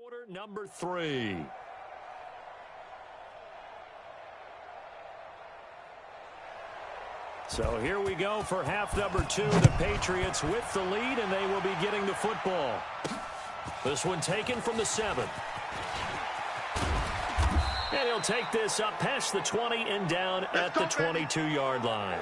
Quarter number 3. So here we go for half number 2. The Patriots with the lead, and they will be getting the football. This one taken from the 7. And he'll take this up past the 20 and down at the 22-yard line.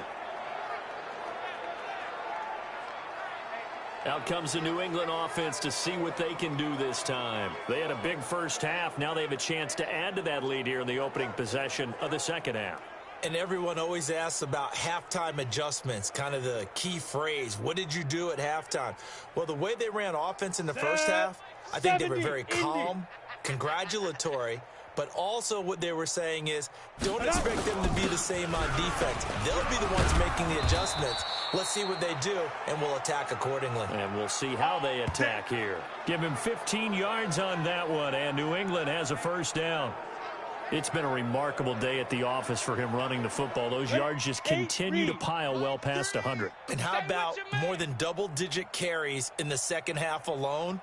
Out comes the New England offense to see what they can do this time. They had a big first half. Now they have a chance to add to that lead here in the opening possession of the second half. And everyone always asks about halftime adjustments, kind of the key phrase. What did you do at halftime? Well, the way they ran offense in the first half, I think they were very calm, congratulatory, but also what they were saying is don't expect them to be the same on defense. They'll be the ones making the adjustments. Let's see what they do, and we'll attack accordingly. And we'll see how they attack here. Give him 15 yards on that one, and New England has a first down. It's been a remarkable day at the office for him running the football. Those yards just continue to pile well past 100. And how about more than double-digit carries in the second half alone?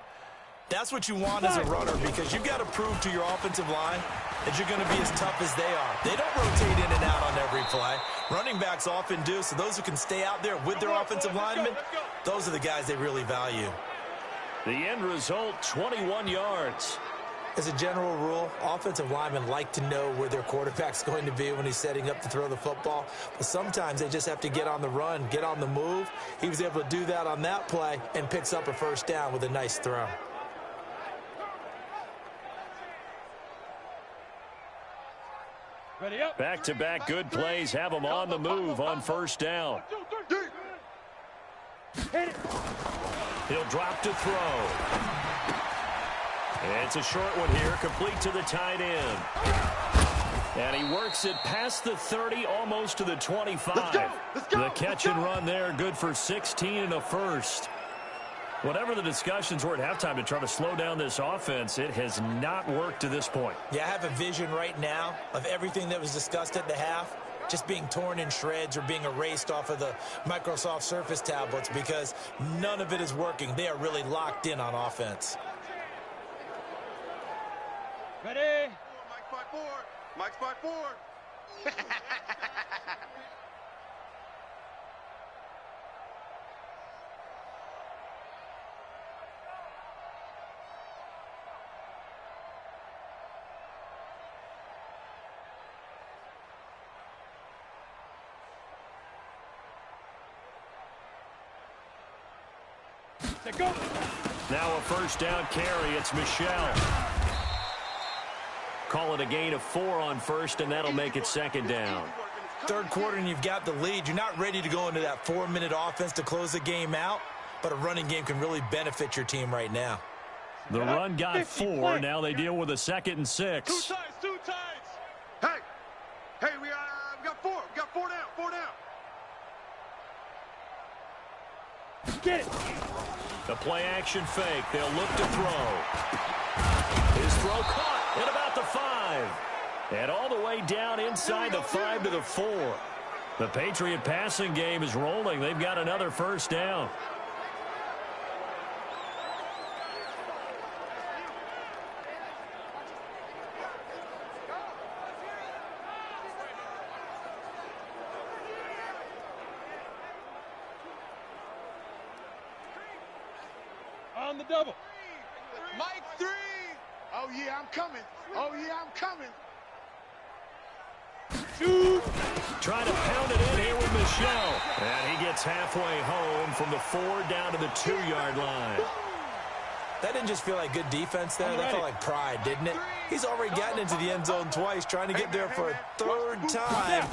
That's what you want as a runner, because you've got to prove to your offensive line that you're going to be as tough as they are. They don't rotate in and out on every play. Running backs often do, so those who can stay out there with their offensive linemen, those are the guys they really value. The end result, 21 yards. As a general rule, offensive linemen like to know where their quarterback's going to be when he's setting up to throw the football. But sometimes they just have to get on the run, get on the move. He was able to do that on that play and picks up a first down with a nice throw. Back-to-back good plays have them on the move on first down. He'll drop to throw. It's a short one here, complete to the tight end. And he works it past the 30, almost to the 25. Let's go. The catch and run there, good for 16 and a first. Whatever the discussions were at halftime to try to slow down this offense, it has not worked to this point. Yeah, I have a vision right now of everything that was discussed at the half just being torn in shreds or being erased off of the Microsoft Surface tablets, because none of it is working. They are really locked in on offense. Ready? Mike's by 4. Mike's by 4. Go. Now a first down carry. It's Michel. Call it a gain of 4 on first, and that'll make it second down. Third quarter, and you've got the lead. You're not ready to go into that 4-minute offense to close the game out, but a running game can really benefit your team right now. The run got 4. Now they deal with a 2nd and 6. Two times. Hey, we got 4. We got 4 down. 4 down. Get it. The play action fake. They'll look to throw. His throw caught at about the 5. And all the way down inside the 5 to the 4. The Patriot passing game is rolling. They've got another first down. On the double. Mike 3. Oh, yeah, I'm coming. Oh, yeah, I'm coming. Two. Trying to pound it in here with Michel. And he gets halfway home from the 4 down to the 2-yard line. That didn't just feel like good defense there. That felt like pride, didn't it? He's already gotten into the end zone twice, trying to get there for a 3rd time.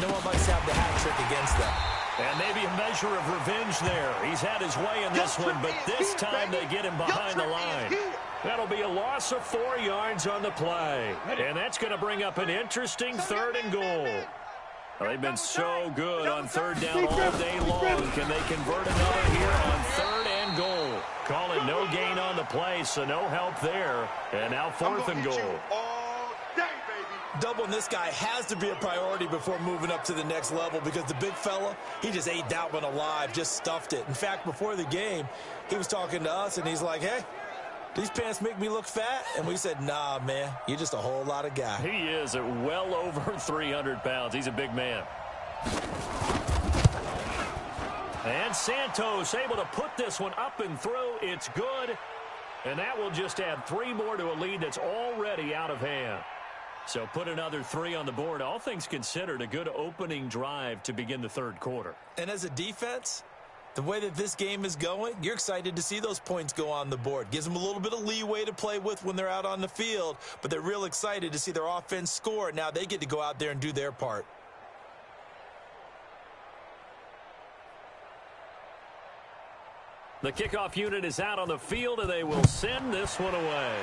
No one likes to have the hat trick against them. And maybe a measure of revenge there. He's had his way in this one, but this time they get him behind the line. That'll be a loss of 4 yards on the play. And that's going to bring up an interesting 3rd and goal. Well, they've been so good on 3rd down all day long. Can they convert another here on 3rd and goal? Call it no gain on the play, so no help there. And now 4th and goal. Doubling this guy has to be a priority before moving up to the next level, because the big fella, he just ate that one alive, just stuffed it. In fact, before the game, he was talking to us, and he's like, hey, these pants make me look fat? And we said, nah, man, you're just a whole lot of guy. He is at well over 300 pounds. He's a big man. And Santos able to put this one up and through. It's good. And that will just add 3 more to a lead that's already out of hand. So put another 3 on the board. All things considered, a good opening drive to begin the third quarter. And as a defense, the way that this game is going, you're excited to see those points go on the board. Gives them a little bit of leeway to play with when they're out on the field, but they're real excited to see their offense score. Now they get to go out there and do their part. The kickoff unit is out on the field, and they will send this one away.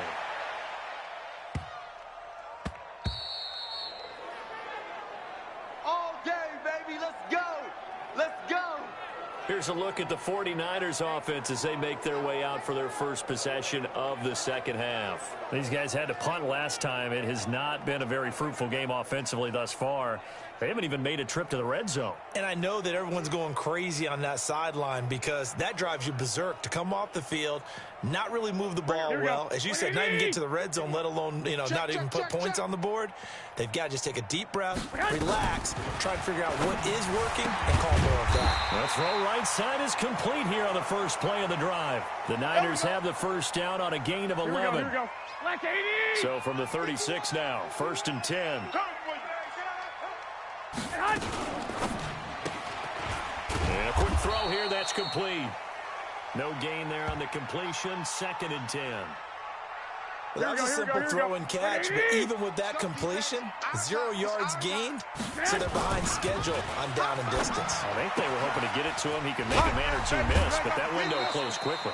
All day, baby. Let's go. Let's go. Here's a look at the 49ers offense as they make their way out for their first possession of the second half. These guys had to punt last time. It has not been a very fruitful game offensively thus far. They haven't even made a trip to the red zone. And I know that everyone's going crazy on that sideline because that drives you berserk to come off the field, not really move the ball well. As you said, not even get to the red zone, let alone, not even put points on the board. They've got to just take a deep breath, relax, try to figure out what is working, and call more of that. The throw right side is complete here on the first play of the drive. The Niners have the first down on a gain of 11. Here we go. Left 80. So from the 36 now, 1st and 10. And a quick throw here, that's complete. No gain there on the completion, 2nd and 10. Well, that was a simple throw and catch, but even with that completion, 0 yards gained, so they're behind schedule on down and distance. I think they were hoping to get it to him. He could make a man or two miss, but that window closed quickly.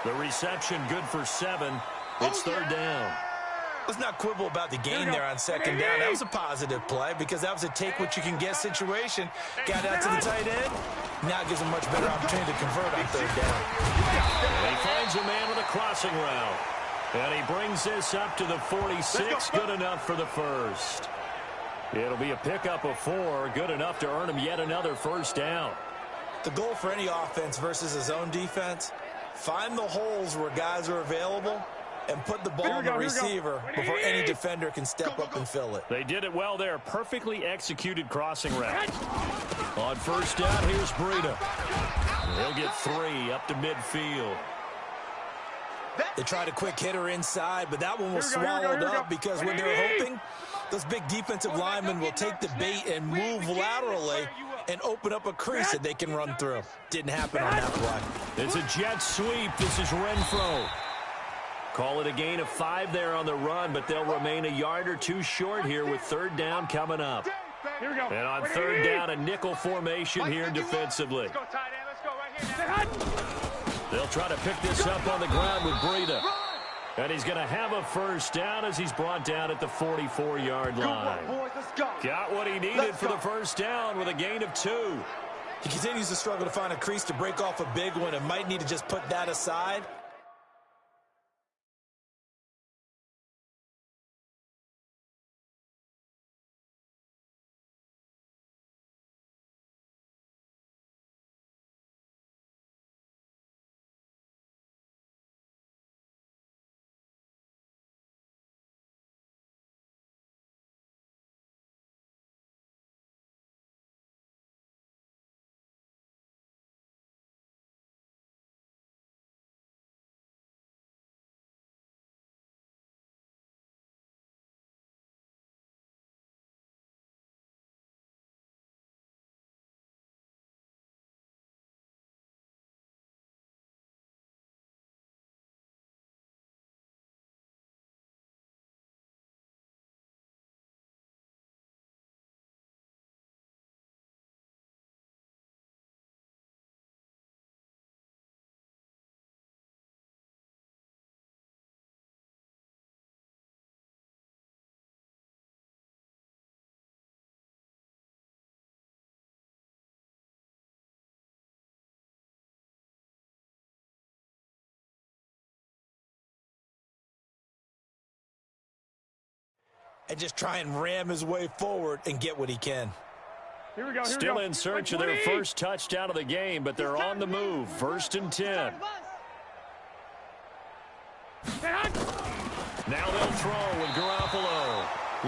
The reception good for 7. It's 3rd down. Let's not quibble about the gain there on 2nd down. That was a positive play because that was a take-what-you-can-get situation. Got out to the tight end. Now it gives him much better opportunity to convert on 3rd down. And he finds a man with a crossing route. And he brings this up to the 46. Good enough for the first. It'll be a pickup of 4. Good enough to earn him yet another first down. The goal for any offense versus his own defense, find the holes where guys are available and put the ball on the receiver before any defender can step up and fill it. They did it well there. Perfectly executed crossing route. On 1st down, here's Breida. He'll get 3 up to midfield. They tried a quick hitter inside, but that one was swallowed up because when they're hoping, those big defensive linemen will take the bait and move laterally and open up a crease that they can run through. Didn't happen on that play. It's a jet sweep. This is Renfro. Call it a gain of 5 there on the run, but they'll remain a yard or 2 short here with 3rd down coming up. Here we go. And on 3rd down, a nickel formation here defensively. Let's go, tight end. Let's go right here. They'll try to pick this up on the ground with Breida. And he's going to have a first down as he's brought down at the 44-yard line. Got what he needed for the first down with a gain of 2. He continues to struggle to find a crease to break off a big one and might need to just put that aside. And just try and ram his way forward and get what he can. Here we go. Still in search of their first touchdown of the game, but they're on the move. 1st and 10. Now they'll throw with Garoppolo.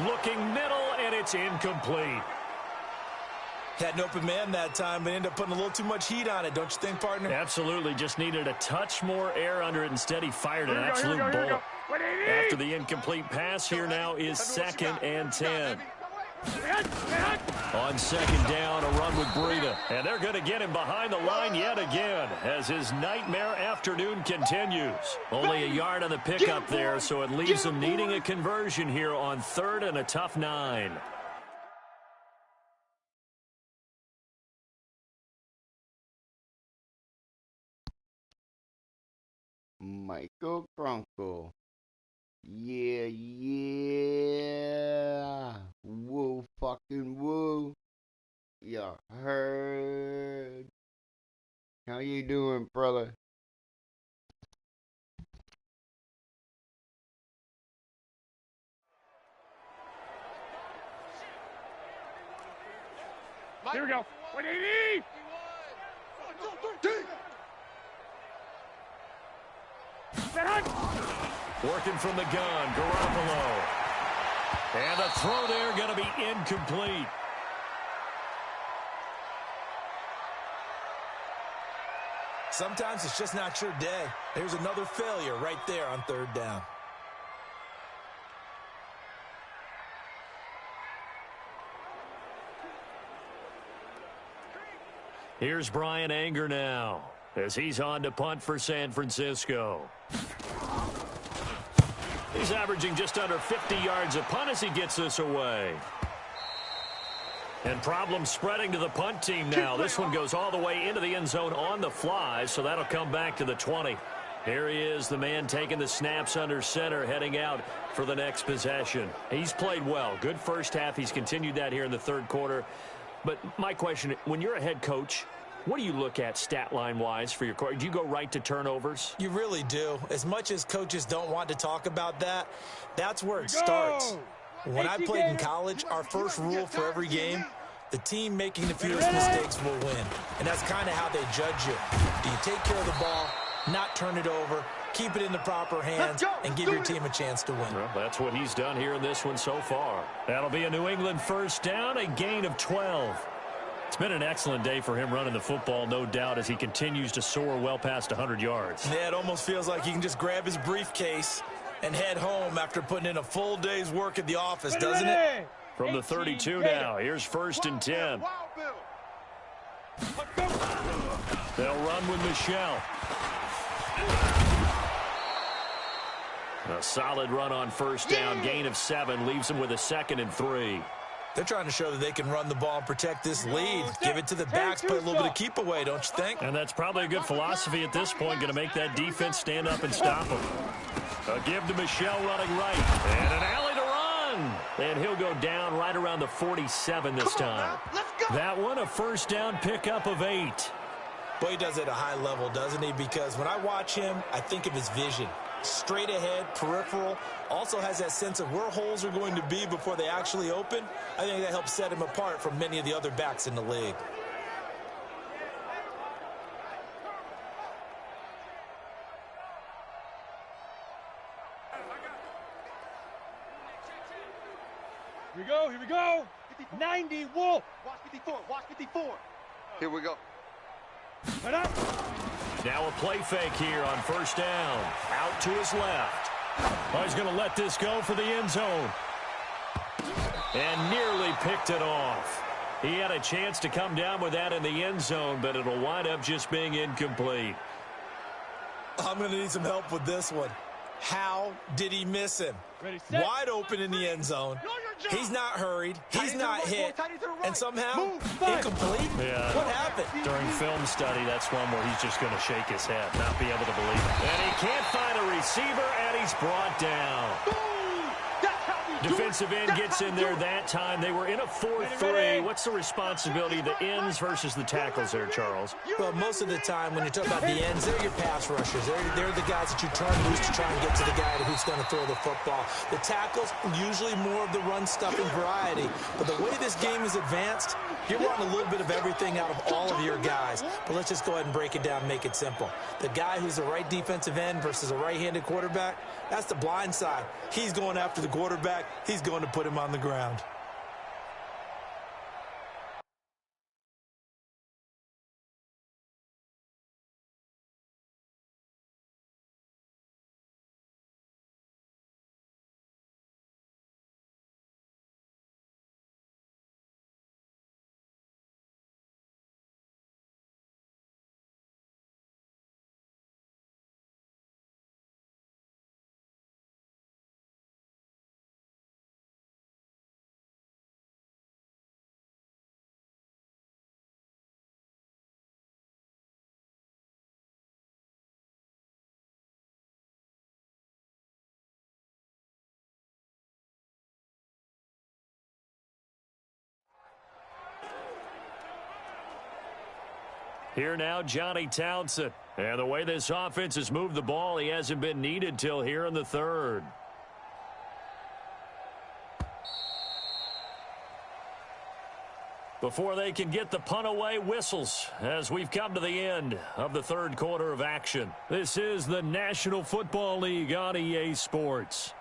Looking middle, and it's incomplete. Had an open man that time, but ended up putting a little too much heat on it, don't you think, partner? Absolutely. Just needed a touch more air under it. Instead, he fired an absolute bullet. After the incomplete pass, here now is 2nd and 10. On 2nd down, a run with Breida. And they're going to get him behind the line yet again as his nightmare afternoon continues. Only a yard on the pickup there, so it leaves him needing a conversion here on 3rd and a tough 9. Michael Crunkle. Yeah, yeah. Woo, fucking woo. You heard. How you doing, brother? Here we go. 180! Working from the gun, Garoppolo. And the throw there going to be incomplete. Sometimes it's just not your day. There's another failure right there on 3rd down. Here's Brian Anger now as he's on to punt for San Francisco. He's averaging just under 50 yards a punt as he gets this away. And problems spreading to the punt team now. This one goes all the way into the end zone on the fly, so that'll come back to the 20. Here he is, the man taking the snaps under center, heading out for the next possession. He's played well. Good first half. He's continued that here in the 3rd quarter. But my question, when you're a head coach, what do you look at stat line-wise for your court? Do you go right to turnovers? You really do. As much as coaches don't want to talk about that, that's where it starts. When I played in college, our first rule for every game, the team making the fewest mistakes will win. And that's kind of how they judge you. Do you take care of the ball, not turn it over, keep it in the proper hands, and give your team a chance to win? Well, that's what he's done here in this one so far. That'll be a New England first down, a gain of 12. It's been an excellent day for him running the football, no doubt, as he continues to soar well past 100 yards. Yeah, it almost feels like he can just grab his briefcase and head home after putting in a full day's work at the office, doesn't it? From the 32 now, here's 1st and 10. They'll run with Michel. A solid run on 1st down, gain of 7, leaves him with a 2nd and 3. They're trying to show that they can run the ball and protect this lead. Give it to the backs, play a little bit of keep away, don't you think? And that's probably a good philosophy at this point, going to make that defense stand up and stop him. A give to Michel running right. And an alley to run. And he'll go down right around the 47 this time. That one, a 1st down pickup of 8. Boy, he does it at a high level, doesn't he? Because when I watch him, I think of his vision. Straight ahead, peripheral, also has that sense of where holes are going to be before they actually open. I think that helps set him apart from many of the other backs in the league. Here we go, here we go. 90, Wolf. Watch 54, watch 54. Here we go. Right up. Now a play fake here on 1st down. Out to his left. Oh, he's going to let this go for the end zone. And nearly picked it off. He had a chance to come down with that in the end zone, but it'll wind up just being incomplete. I'm going to need some help with this one. How did he miss him? Ready, set. Wide open in the end zone. He's not hurried. He's not hit. And somehow, incomplete? Yeah. What happened? During film study, that's one where he's just going to shake his head, not be able to believe it. And he can't find a receiver, and he's brought down. That's how we Defensive end gets in there that time. They were in a 4-3. What's the responsibility of the ends versus the tackles there, Charles? Well, most of the time when you talk about the ends, they're your pass rushers. They're the guys that you turn loose to try and get to the guy who's going to throw the football. The tackles, usually more of the run-stuffing variety. But the way this game is advanced, you're wanting a little bit of everything out of all of your guys. But let's just go ahead and break it down and make it simple. The guy who's the right defensive end versus a right-handed quarterback, that's the blind side. He's going after the quarterback. He's going to put him on the ground. Here now, Johnny Townsend. And the way this offense has moved the ball, he hasn't been needed till here in the third. Before they can get the punt away, whistles as we've come to the end of the third quarter of action. This is the National Football League on EA Sports.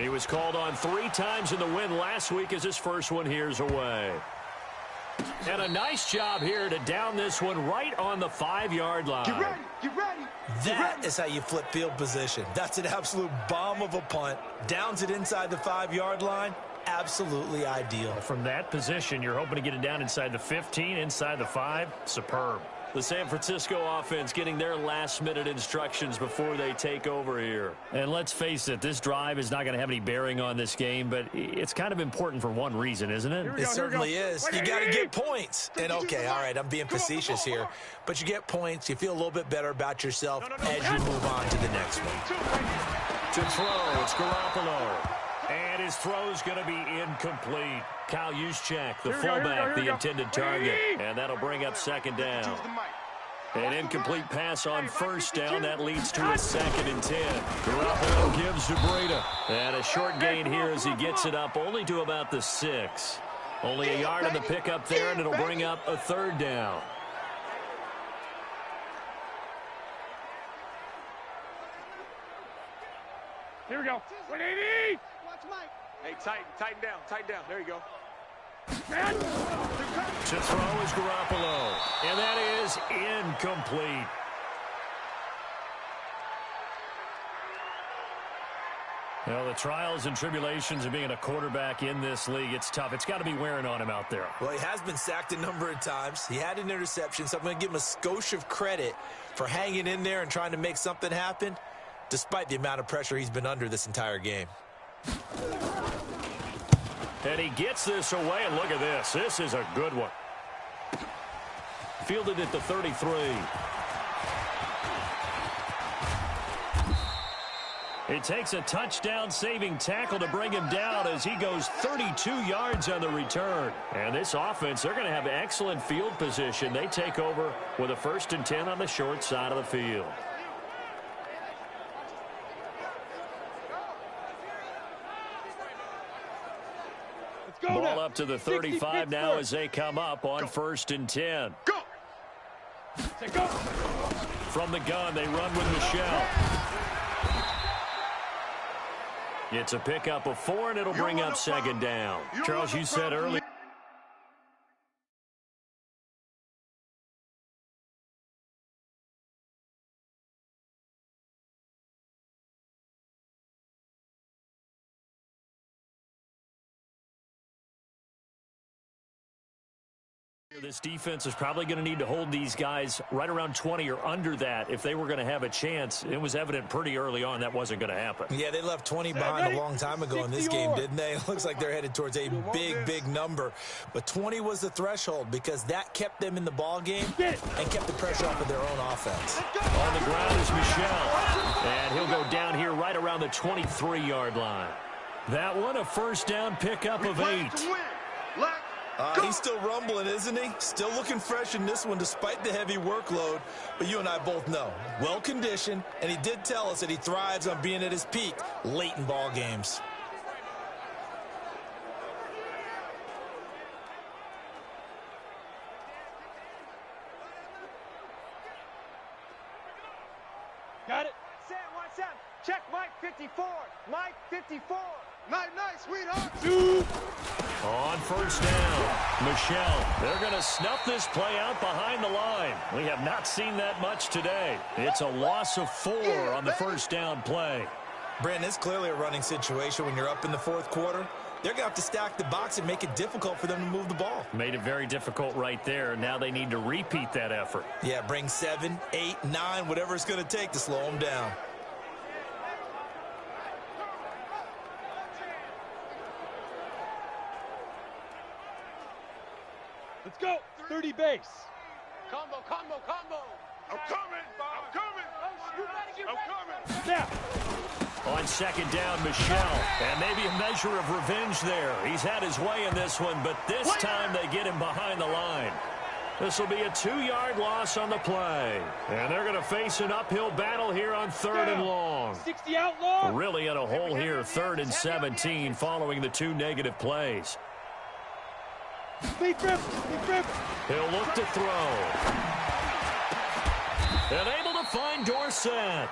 He was called on 3 times in the win last week as his first one here's away. And a nice job here to down this one right on the 5-yard line. Get ready, get ready. That is how you flip field position. That's an absolute bomb of a punt. Downs it inside the 5-yard line. Absolutely ideal. From that position, you're hoping to get it down inside the 15, inside the 5. Superb. The San Francisco offense getting their last-minute instructions before they take over here. And let's face it, this drive is not going to have any bearing on this game, but it's kind of important for one reason, isn't it? It certainly is. You got to get points. And, okay, all right, I'm being facetious here. But you get points. You feel a little bit better about yourself as you move on to the next one. To throw, it's Garoppolo. And his throw's going to be incomplete. Kyle Juszczyk, the fullback, the intended target. And that'll bring up second down. An incomplete pass on first down. That leads to a 2nd and 10. Garoppolo gives to Breida. And a short gain here as he gets it up only to about the 6. Only a yard in the pickup there, and it'll bring up a 3rd down. Here we go. 180. Hey, tighten down. There you go. To throw is Garoppolo, and that is incomplete. Well, the trials and tribulations of being a quarterback in this league, it's tough. It's got to be wearing on him out there. Well, he has been sacked a number of times. He had an interception, so I'm going to give him a skosh of credit for hanging in there and trying to make something happen, despite the amount of pressure he's been under this entire game. And he gets this away, and look at this. This is a good one. Fielded at the 33. It takes a touchdown-saving tackle to bring him down as he goes 32 yards on the return. And this offense, they're going to have excellent field position. They take over with a 1st and 10 on the short side of the field. Ball up to the 35 now as they come up on 1st and 10. Go. From the gun, they run with Michel. It's a pickup of 4, and it'll bring up 2nd down. Charles, you said earlier. this defense is probably going to need to hold these guys right around 20 or under that if they were going to have a chance. It was evident pretty early on that wasn't going to happen. Yeah, they left 20 behind a long time ago in this game, didn't they? It looks like they're headed towards a big number. But 20 was the threshold because that kept them in the ball game and kept the pressure off of their own offense. On the ground is Michel, and he'll go down here right around the 23-yard line. That one, a first down pickup of 8. He's still rumbling, isn't he? Still looking fresh in this one despite the heavy workload. But you and I both know, well-conditioned, and he did tell us that he thrives on being at his peak late in ball games. Got it. Sam, what's up? Check Mike 54. Mike 54. Nice, sweetheart. On first down, Michel. They're going to snuff this play out behind the line. We have not seen that much today. It's a loss of 4 on the first down play. Brandon, it's clearly a running situation when you're up in the fourth quarter. They're going to have to stack the box and make it difficult for them to move the ball. Made it very difficult right there. Now they need to repeat that effort. Yeah, bring 7, 8, 9, whatever it's going to take to slow them down. Let's go. 30 base. Combo. I'm coming. Now. On second down, Michel. And maybe a measure of revenge there. He's had his way in this one, but this time they get him behind the line. This will be a 2-yard loss on the play. And they're going to face an uphill battle here on 3rd and long. 60 out long. Really in a hole here, 3rd and 17 following the 2 negative plays. Speed grip. He'll look to throw. And able to find Dorsett.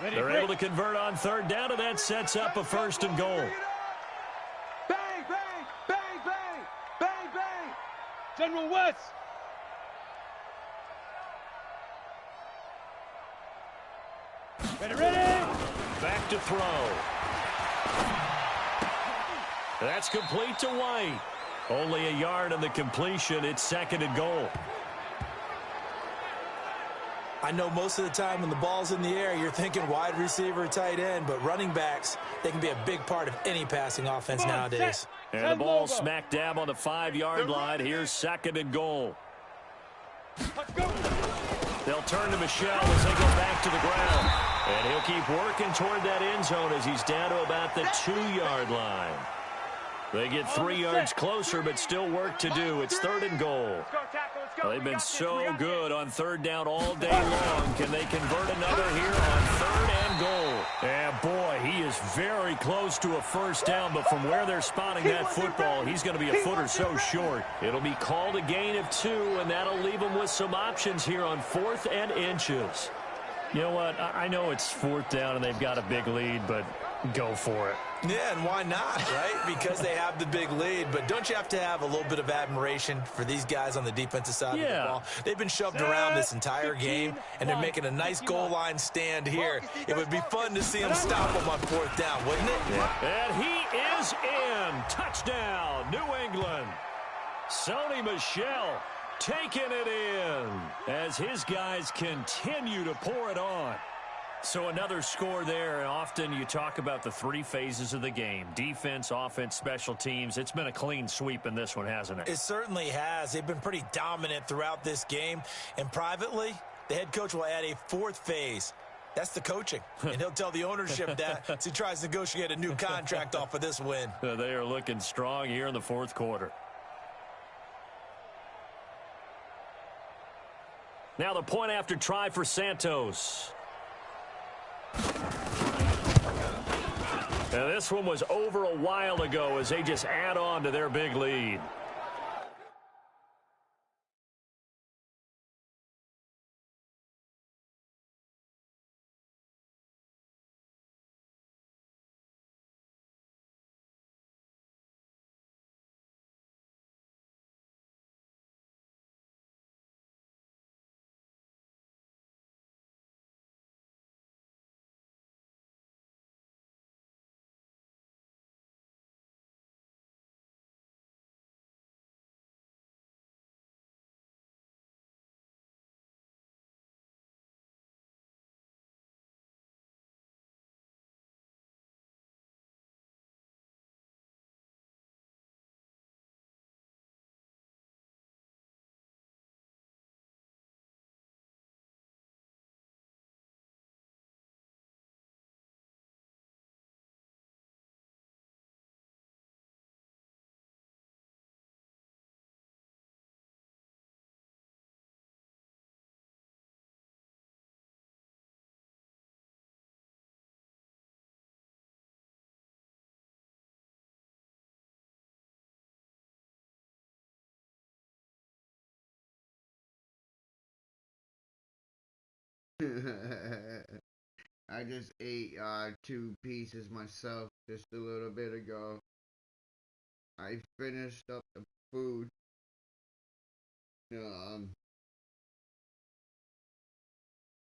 They're able to convert on 3rd down, and that sets up a 1st and goal. Bang. General West. Ready. Back to throw. That's complete to White. Only a yard on the completion. It's 2nd and goal. I know most of the time when the ball's in the air, you're thinking wide receiver, tight end, but running backs, they can be a big part of any passing offense nowadays. And the ball smack dab on the 5-yard line. Here's 2nd and goal. Let's go. They'll turn to Michel as they go back to the ground. And he'll keep working toward that end zone as he's down to about the 2-yard line. They get 3 yards closer, but still work to do. It's 3rd and goal. They've been so good on 3rd down all day long. Can they convert another here on 3rd and goal? And boy, he is very close to a 1st down, but from where they're spotting that football, he's going to be a foot or so short. It'll be called a gain of 2, and that'll leave them with some options here on 4th and inches. You know what? I know it's 4th down and they've got a big lead, but go for it. Yeah, and why not, right? Because they have the big lead. But don't you have to have a little bit of admiration for these guys on the defensive side of the ball? They've been shoved around this entire game, and they're making a nice goal line stand here. It would be fun to see them stop them on 4th down, wouldn't it? Yeah. And he is in. Touchdown, New England. Sony Michel taking it in as his guys continue to pour it on. So another score there, and often you talk about the 3 phases of the game. Defense, offense, special teams. It's been a clean sweep in this one, hasn't it? It certainly has. They've been pretty dominant throughout this game. And privately, the head coach will add a 4th phase. That's the coaching. And he'll tell the ownership that as he tries to negotiate a new contract off of this win. They are looking strong here in the 4th quarter. Now the point after try for Santos. Now this one was over a while ago as they just add on to their big lead. I just ate 2 pieces myself just a little bit ago. I finished up the food.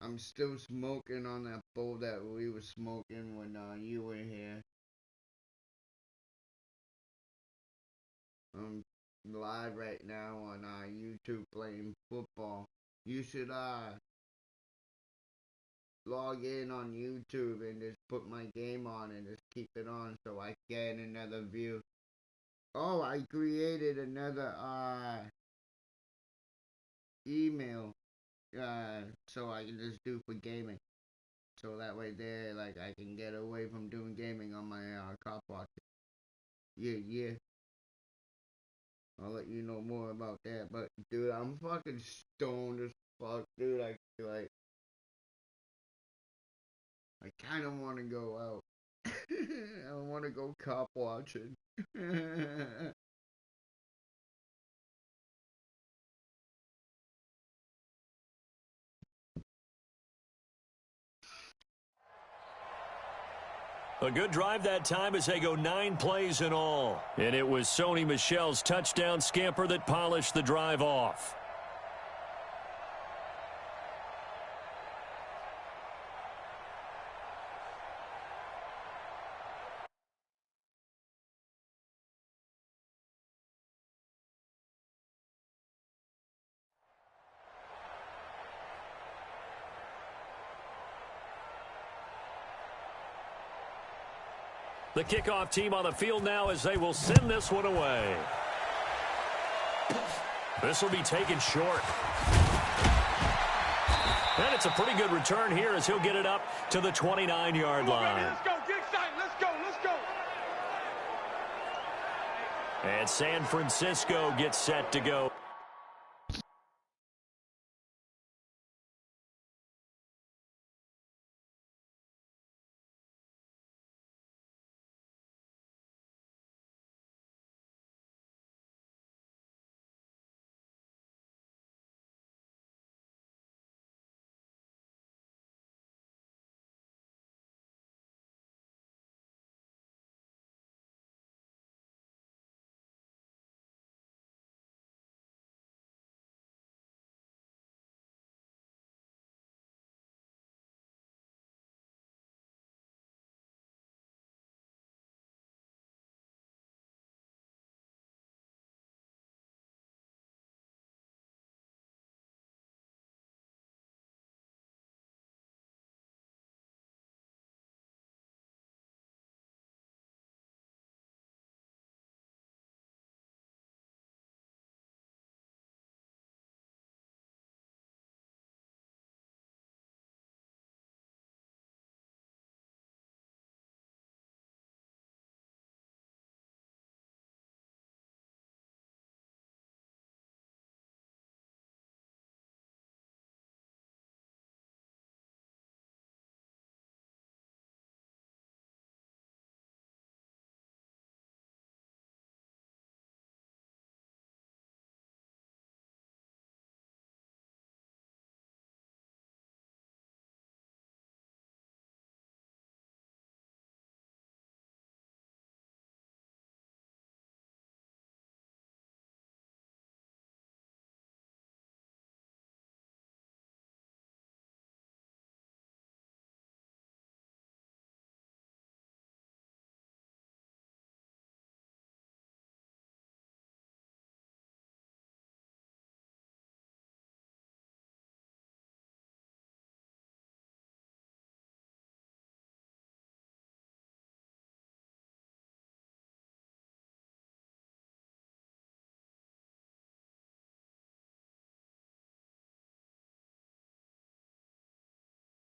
I'm still smoking on that bowl that we were smoking when you were here. I'm live right now on YouTube playing football. You should log in on YouTube and just put my game on and just keep it on so I get another view. Oh, I created another email so I can just do for gaming. So that way there, like, I can get away from doing gaming on my cop watch. Yeah. I'll let you know more about that. But dude, I'm fucking stoned as fuck, dude. I kind of want to go out. I want to go cop watching. A good drive that time as they go 9 plays in all. And it was Sony Michel's touchdown scamper that polished the drive off. The kickoff team on the field now as they will send this one away. This will be taken short. And it's a pretty good return here as he'll get it up to the 29-yard line. Let's go, get excited, let's go. And San Francisco gets set to go.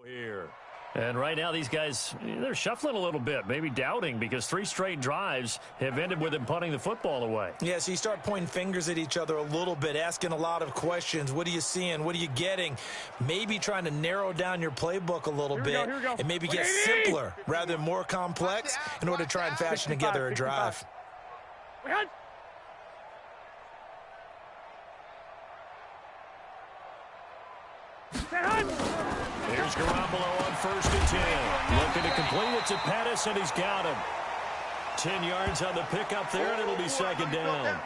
Here. And right now, these guys, they're shuffling a little bit, maybe doubting, because 3 straight drives have ended with them punting the football away. Yeah, so you start pointing fingers at each other a little bit, asking a lot of questions. What are you seeing? What are you getting? Maybe trying to narrow down your playbook a little bit and maybe get simpler rather than more complex in order to try and fashion together a drive. Here's Garoppolo on 1st and 10. Looking to complete it to Pettis, and he's got him. 10 yards on the pickup there, and it'll be 2nd down.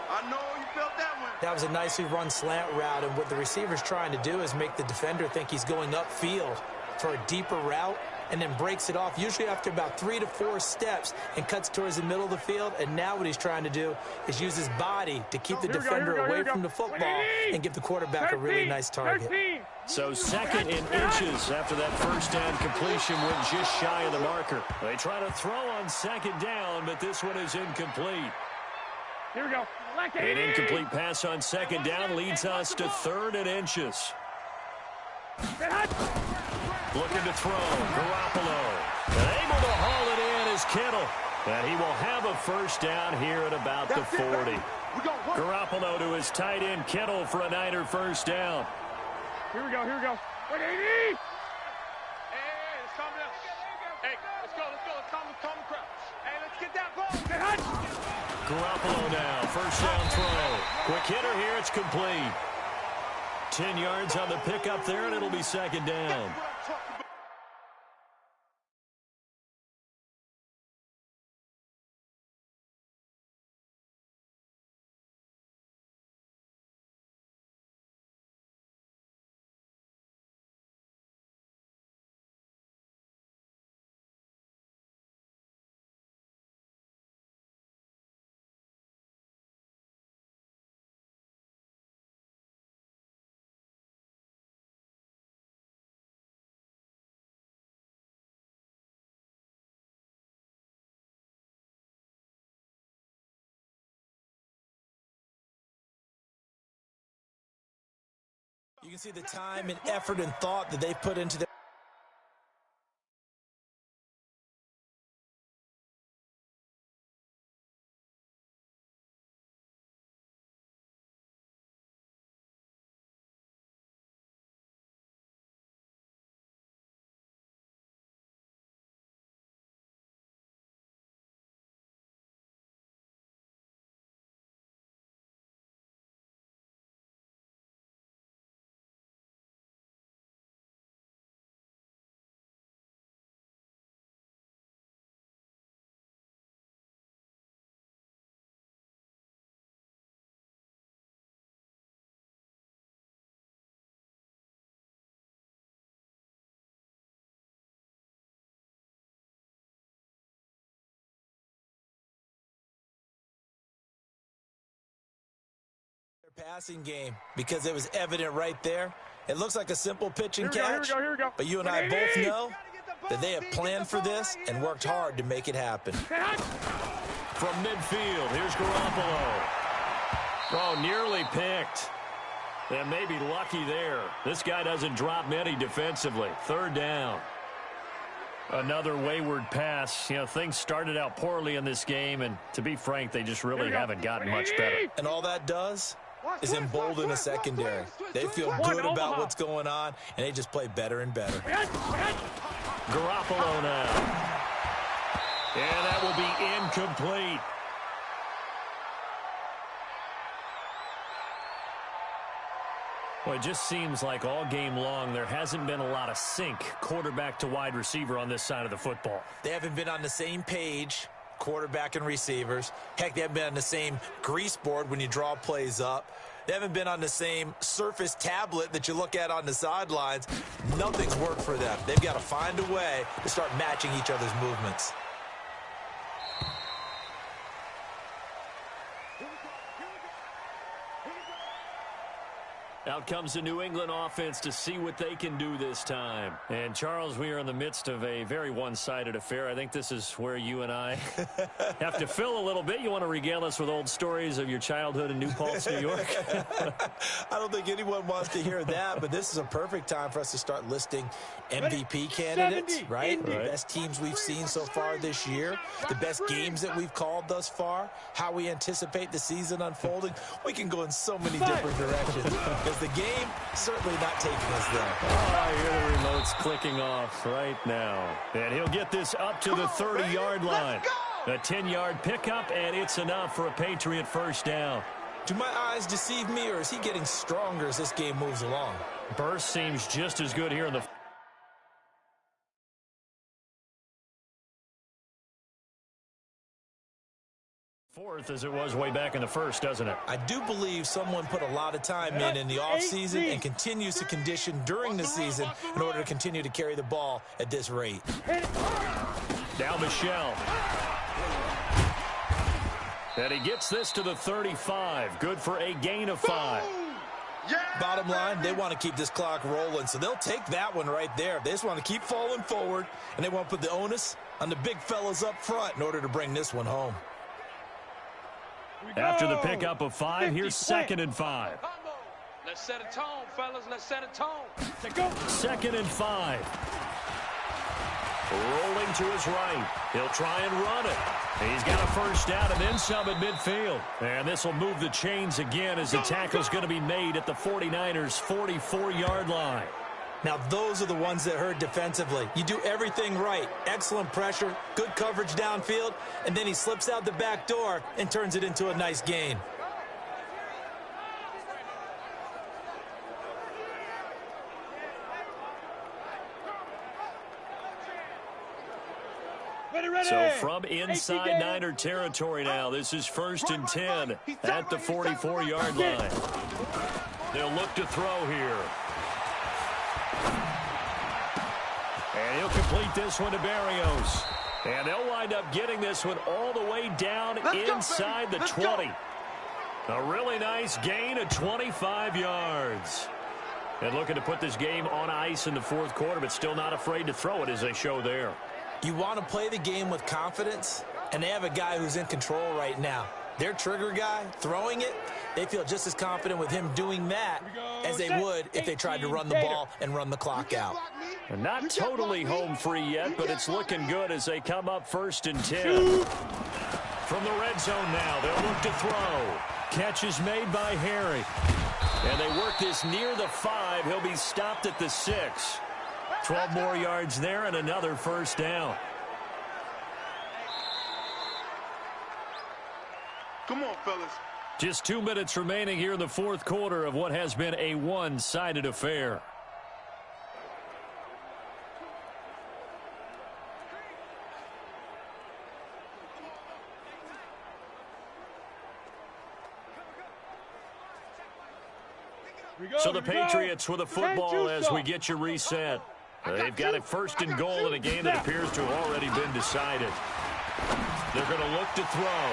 I know you felt that one. That was a nicely run slant route, and what the receiver's trying to do is make the defender think he's going upfield for a deeper route, and then breaks it off, usually after about 3 to 4 steps, and cuts towards the middle of the field. And now what he's trying to do is use his body to keep the defender away from the football and give the quarterback a really nice target. So 2nd in inches after that 1st down completion went just shy of the marker. They try to throw on 2nd down, but this one is incomplete. Here we go. An incomplete pass on 2nd down leads us to 3rd and inches. Looking to throw. Garoppolo. And able to haul it in is Kittle. And he will have a 1st down here at about the 40. Garoppolo to his tight end Kittle for a Niner 1st down. Here we go. 180. Hey, let's calm down. Hey, let's go. Let's calm the crowd. Hey, let's get that ball. Garoppolo now. 1st down throw. Quick hitter here. It's complete. 10 yards on the pickup there, and it'll be 2nd down. You can see the time and effort and thought that they've put into their passing game, because it was evident right there. It looks like a simple pitch and catch, Here we go. but you and I both know that they have planned for this and worked hard to make it happen. From midfield, here's Garoppolo. Oh, nearly picked. And maybe lucky there. This guy doesn't drop many defensively. 3rd down. Another wayward pass. You know, things started out poorly in this game, and to be frank, they just really haven't gotten much better. And all that does is embolden a secondary. They feel good about what's going on, and they just play better and better. Garoppolo now. And that will be incomplete. Well, it just seems like all game long there hasn't been a lot of sync quarterback to wide receiver on this side of the football. They haven't been on the same page, quarterback and receivers. Heck, they haven't been on the same grease board when you draw plays up. They haven't been on the same Surface tablet that you look at on the sidelines. Nothing's worked for them. They've got to find a way to start matching each other's movements. Out comes the New England offense to see what they can do this time. And, Charles, we are in the midst of a very one-sided affair. I think this is where you and I have to fill a little bit. You want to regale us with old stories of your childhood in New Paltz, New York? I don't think anyone wants to hear that, but this is a perfect time for us to start listing MVP candidates, right? The best teams we've seen so far this year, the best games that we've called thus far, how we anticipate the season unfolding. We can go in so many different directions. The game certainly not taking us there. Oh, I hear the remote's clicking off right now. And he'll get this up to the 30-yard line. A 10-yard pickup, and it's enough for a Patriot 1st down. Do my eyes deceive me, or is he getting stronger as this game moves along? Burst seems just as good here in the fourth as it was way back in the first, doesn't it? I do believe someone put a lot of time in the offseason and continues to condition during the season in order to continue to carry the ball at this rate. Now Michel. And he gets this to the 35. Good for a gain of 5. Bottom line, they want to keep this clock rolling, so they'll take that one right there. They just want to keep falling forward, and they want to put the onus on the big fellas up front in order to bring this one home. After the pickup of 5, here's 2nd and 5. Let's set a tone, fellas. Let's set a tone. Let's go. 2nd and 5. Rolling to his right. He'll try and run it. He's got a first down and then some at midfield. And this will move the chains again as the tackle's going to be made at the 49ers' 44-yard line. Now, those are the ones that hurt defensively. You do everything right. Excellent pressure, good coverage downfield, and then he slips out the back door and turns it into a nice gain. So from inside Niner territory now, this is 1st and 10 at the 44-yard line. They'll look to throw here. And he'll complete this one to Berrios. And they'll wind up getting this one all the way down inside the 20. A really nice gain of 25 yards. And looking to put this game on ice in the 4th quarter, but still not afraid to throw it as they show there. You want to play the game with confidence, and they have a guy who's in control right now. Their trigger guy, throwing it, they feel just as confident with him doing that as they would if they tried to run the ball and run the clock out. And not totally home free yet, but it's looking good as they come up 1st and 10. From the red zone now, they'll look to throw. Catch is made by Harry. And they work this near the 5. He'll be stopped at the 6. 12 more yards there and another first down. Come on, fellas. Just 2 minutes remaining here in the 4th quarter of what has been a one-sided affair. So the Patriots with a football as we get you reset. They've got a 1st and goal in a game that appears to have already been decided. They're going to look to throw.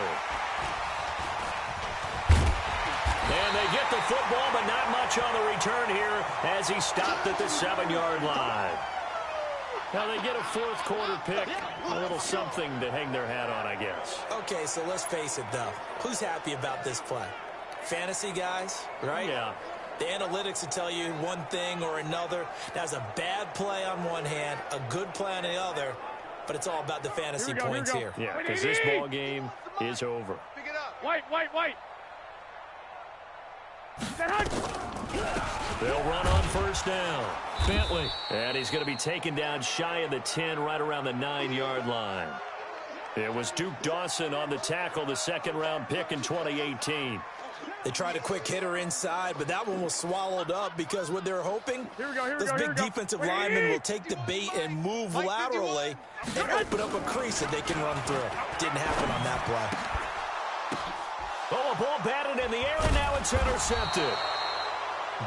And they get the football, but not much on the return here as he stopped at the 7-yard line. Now they get a 4th quarter pick, a little something to hang their hat on, I guess. Okay, so let's face it, though. Who's happy about this play? Fantasy guys, right? Yeah. The analytics will tell you one thing or another. That's a bad play on one hand, a good play on the other, but it's all about the fantasy points here. Yeah, because this ball game is over. Pick it up. White. They'll run on 1st down. Bentley. And he's going to be taken down shy of the 10, right around the 9-yard line. It was Duke Dawson on the tackle, the 2nd-round pick in 2018. They tried a quick hitter inside, but that one was swallowed up because what they're hoping, those big defensive linemen will take the bait and move laterally and open up a crease that they can run through. Didn't happen on that play. Oh, a ball batted in the air, and now it's intercepted.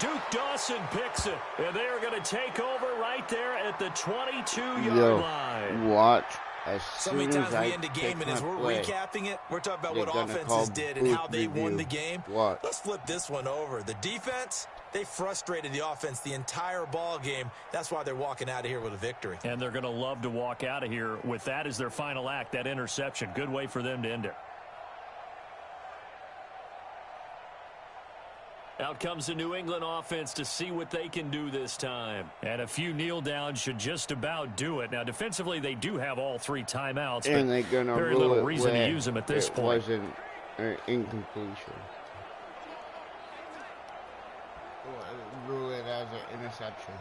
Duke Dawson picks it, and they are going to take over right there at the 22-yard line. Watch. So many times we end the game, and as we're recapping it, we're talking about what offenses did and how they won the game. Let's flip this one over. The defense, they frustrated the offense the entire ball game. That's why they're walking out of here with a victory. And they're going to love to walk out of here with that as their final act, that interception. Good way for them to end it. Out comes the New England offense to see what they can do this time. And a few kneel downs should just about do it. Now, defensively, they do have all 3 timeouts, and but they're gonna very little reason to use them at this point. It wasn't an incompletion. Rule it as an interception.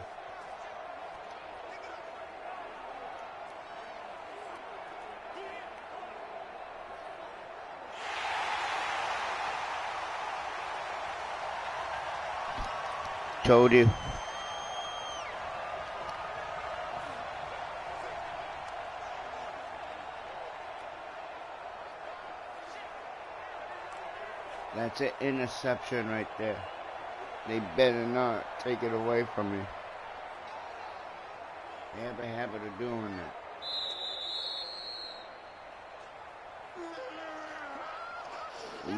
Told you. That's an interception right there. They better not take it away from me. They have a habit of doing that.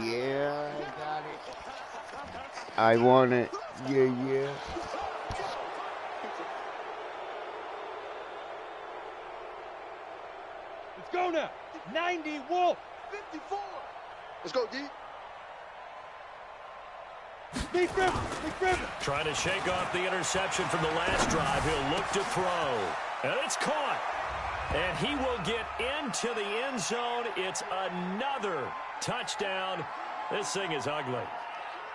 Yeah, I got it. I want it. Yeah. Let's go now. 90 Wolf. 54. Let's go, D. Big River. Trying to shake off the interception from the last drive. He'll look to throw. And it's caught. And he will get into the end zone. It's another touchdown. This thing is ugly.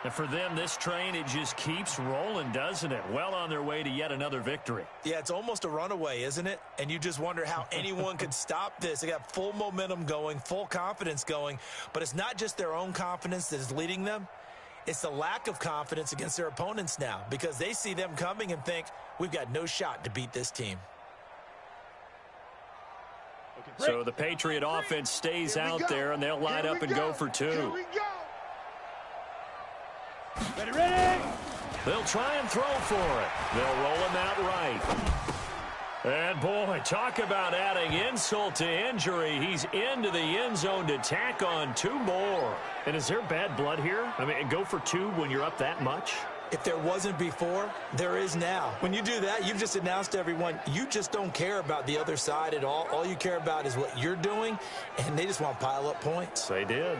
And for them, this train, it just keeps rolling, doesn't it? Well on their way to yet another victory. Yeah, it's almost a runaway, isn't it? And you just wonder how anyone could stop this. They got full momentum going, full confidence going. But it's not just their own confidence that is leading them. It's the lack of confidence against their opponents now because they see them coming and think, we've got no shot to beat this team. So the Patriot offense stays out there, and they'll line up and go for two. Here we go. Ready. They'll try and throw for it. They'll roll him out right. And, boy, talk about adding insult to injury. He's into the end zone to tack on two more. And is there bad blood here? I mean, go for two when you're up that much? If there wasn't before, there is now. When you do that, you've just announced to everyone, you just don't care about the other side at all. All you care about is what you're doing, and they just want to pile up points. They did.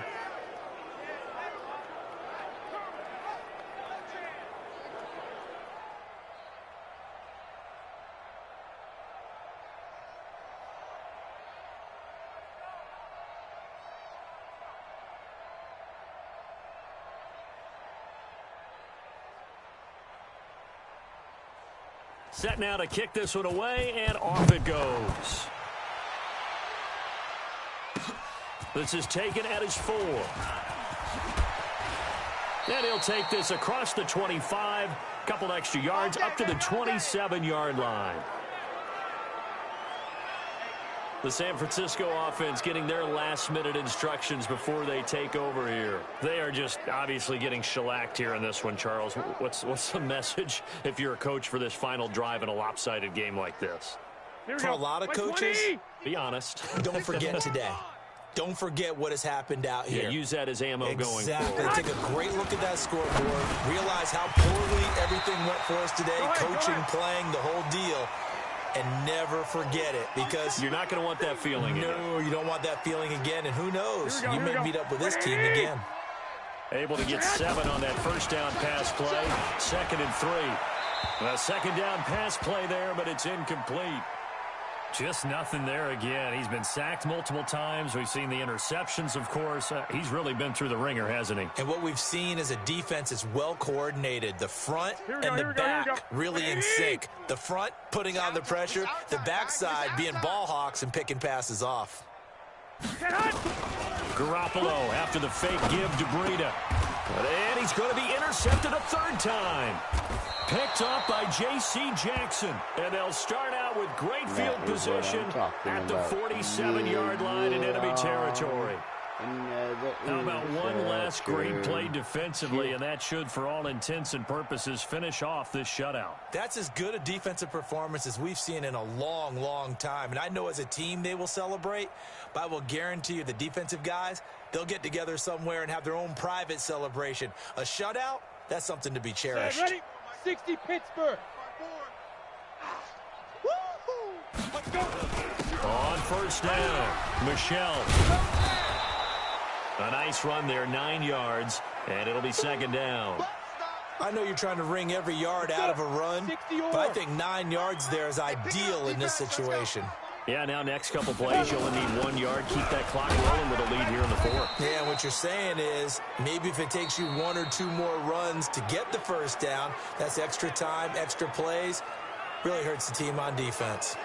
Set now to kick this one away, and off it goes. This is taken at his 4. And he'll take this across the 25, couple extra yards, up to the 27-yard line. The San Francisco offense getting their last-minute instructions before they take over here. They are just obviously getting shellacked here in this one, Charles. What's the message if you're a coach for this final drive in a lopsided game like this? For a lot of coaches, be honest. don't forget today. Don't forget what has happened out here. Yeah, use that as ammo going forward. Exactly. Take a great look at that scoreboard. Realize how poorly everything went for us today. Coaching, playing, the whole deal. And never forget it, because you're not going to want that feeling again. No, you don't want that feeling again. And who knows? You may meet up with this team again. Able to get 7 on that first down pass play. 2nd and 3. A second down pass play there, but it's incomplete. Just nothing there again. He's been sacked multiple times. We've seen the interceptions, of course. He's really been through the ringer, hasn't he? And what we've seen is a defense that's well coordinated. The front and the back really in sync. The front putting on the pressure. The backside being ball hawks and picking passes off. Garoppolo after the fake give to Breida. And he's going to be intercepted a 3rd time. Picked off by J.C. Jackson. And they'll start out with great field position at the 47-yard line in enemy territory. How about one last great play defensively, and that should, for all intents and purposes, finish off this shutout. That's as good a defensive performance as we've seen in a long, long time. And I know as a team they will celebrate, but I will guarantee you the defensive guys, they'll get together somewhere and have their own private celebration. A shutout, that's something to be cherished. Ready? 60 Pittsburgh. Let's go. On first down, Michelle. A nice run there, 9 yards, and it'll be 2nd down. I know you're trying to wring every yard out of a run, but I think 9 yards there is ideal in this situation. Yeah, now next couple plays, you only need 1 yard. Keep that clock rolling with a lead here in the 4th. Yeah, and what you're saying is maybe if it takes you 1 or 2 more runs to get the first down, that's extra time, extra plays. Really hurts the team on defense.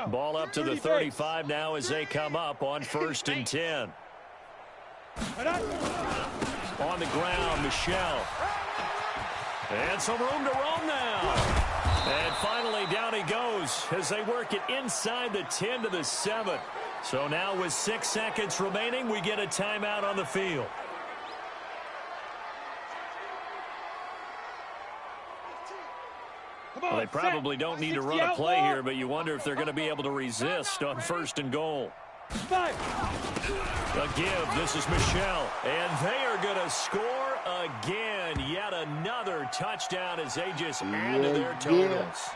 Ball up to the 35 now as they come up on 1st and 10. On the ground, Michel. And some room to roam now. And finally down he goes as they work it inside the 10 to the 7. So now with 6 seconds remaining, we get a timeout on the field. Well, they probably don't need to run a play here, but you wonder if they're going to be able to resist on 1st and goal. A give. This is Michel. And they are going to score again. Yet another touchdown as they just add to their totals.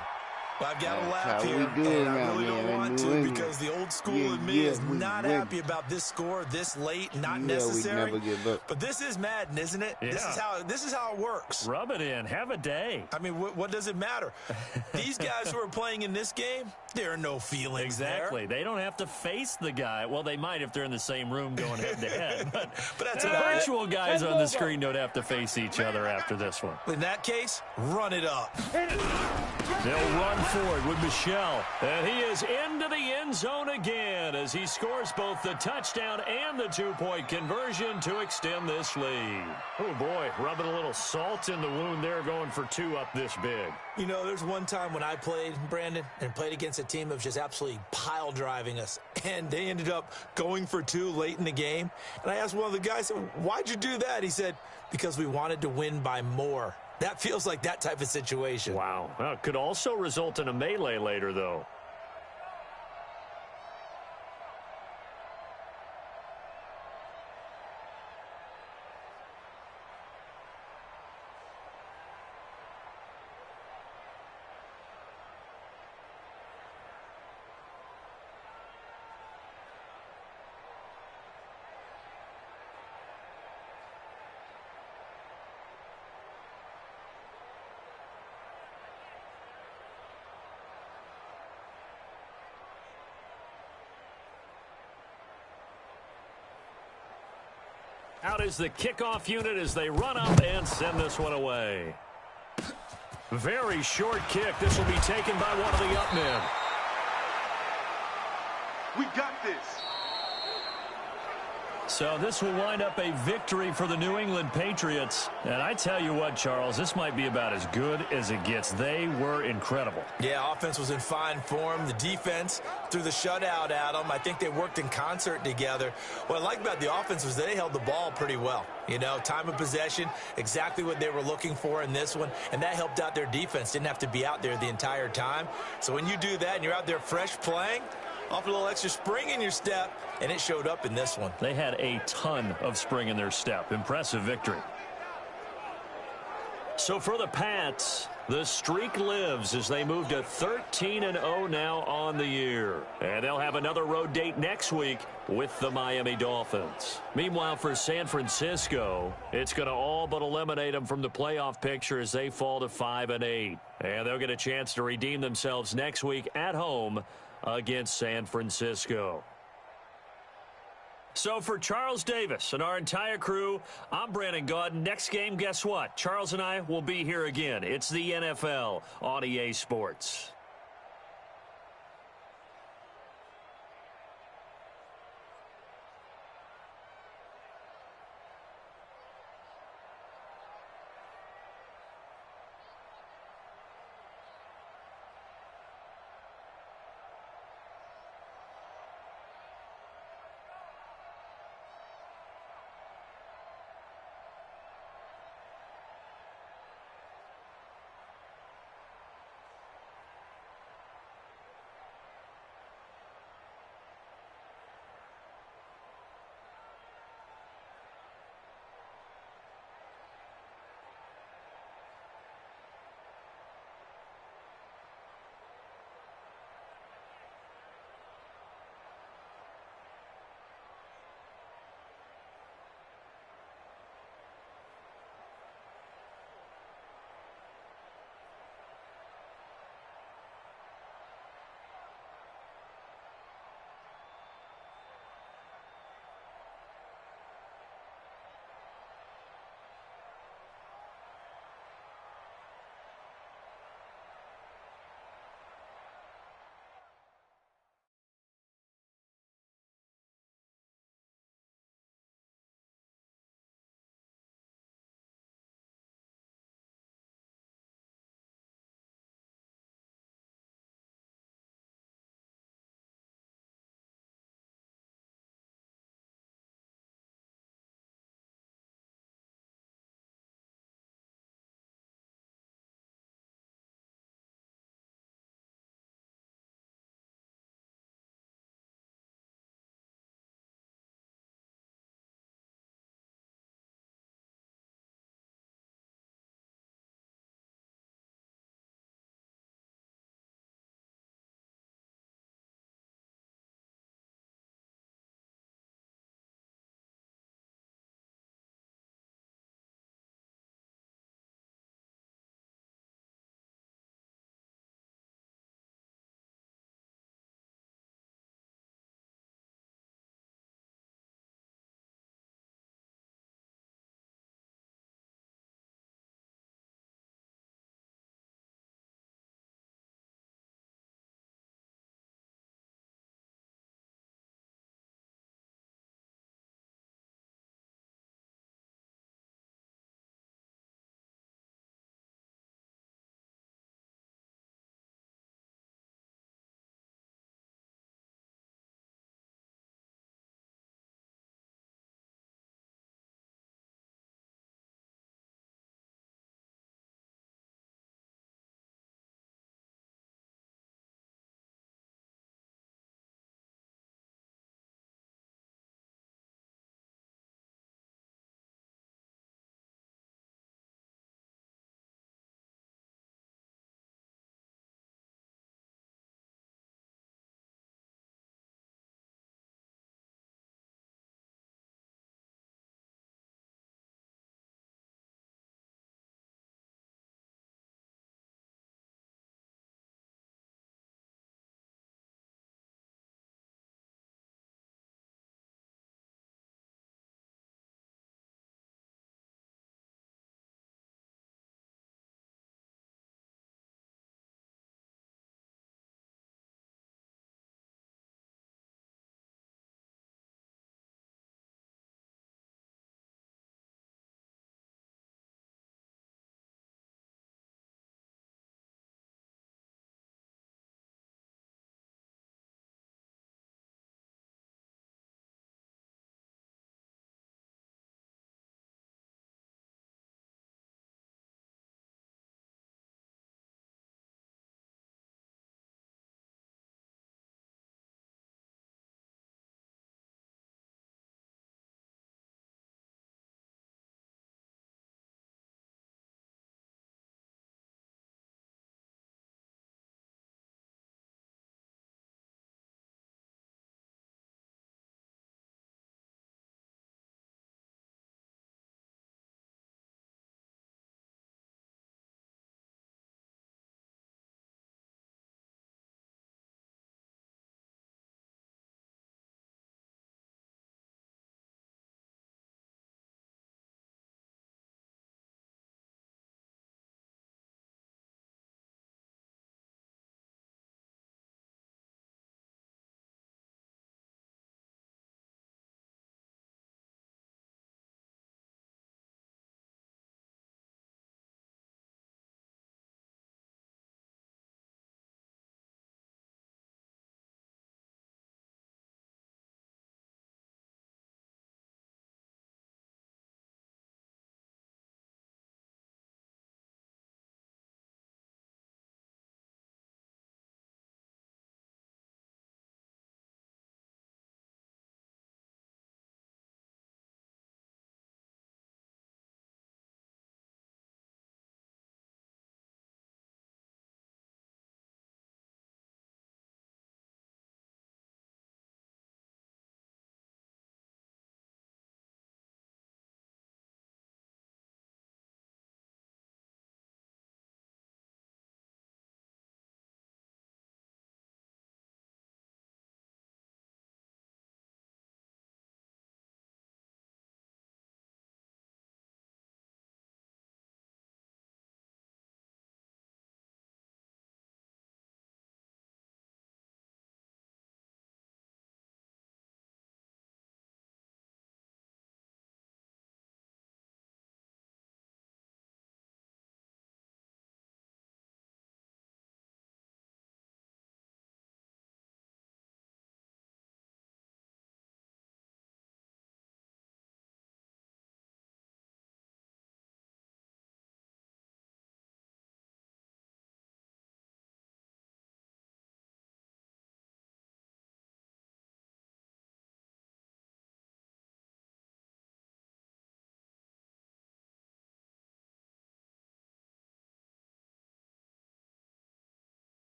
Well, I've got to laugh here, and I really don't want to because the old school in me is not happy about this score this late, not necessary. We never give up. But this is Madden, isn't it? Yeah. This is how it works. Rub it in. Have a day. I mean, what does it matter? These guys who are playing in this game, there are no feelings Exactly. there. They don't have to face the guy. Well, they might if they're in the same room going head-to-head. But that's the about it. virtual guys on the screen don't have to face each other after this one. In that case, run it up. They'll run forward with Michel. And he is into the end zone again as he scores both the touchdown and the 2-point conversion to extend this lead. Oh, boy, rubbing a little salt in the wound there, going for 2 up this big. You know, there's one time when I played, Brandon, and played against a team that was just absolutely pile driving us. And they ended up going for 2 late in the game. And I asked one of the guys, why'd you do that? He said, because we wanted to win by more. That feels like that type of situation. Wow. Well, it could also result in a melee later, though. Out is the kickoff unit as they run up and send this one away. Very short kick. This will be taken by one of the up men. We got this. So this will wind up a victory for the New England Patriots. And I tell you what, Charles, this might be about as good as it gets. They were incredible. Yeah, offense was in fine form. The defense threw the shutout at them. I think they worked in concert together. What I like about the offense was they held the ball pretty well. You know, time of possession, exactly what they were looking for in this one. And that helped out their defense. Didn't have to be out there the entire time. So when you do that and you're out there fresh playing, offer a little extra spring in your step, and it showed up in this one. They had a ton of spring in their step. Impressive victory. So for the Pats, the streak lives as they move to 13-0 now on the year. And they'll have another road date next week with the Miami Dolphins. Meanwhile, for San Francisco, it's going to all but eliminate them from the playoff picture as they fall to 5-8. And they'll get a chance to redeem themselves next week at home against San Francisco. So for Charles Davis and our entire crew, I'm Brandon Gaudin. Next game, guess what? Charles and I will be here again. It's the NFL on EA Sports.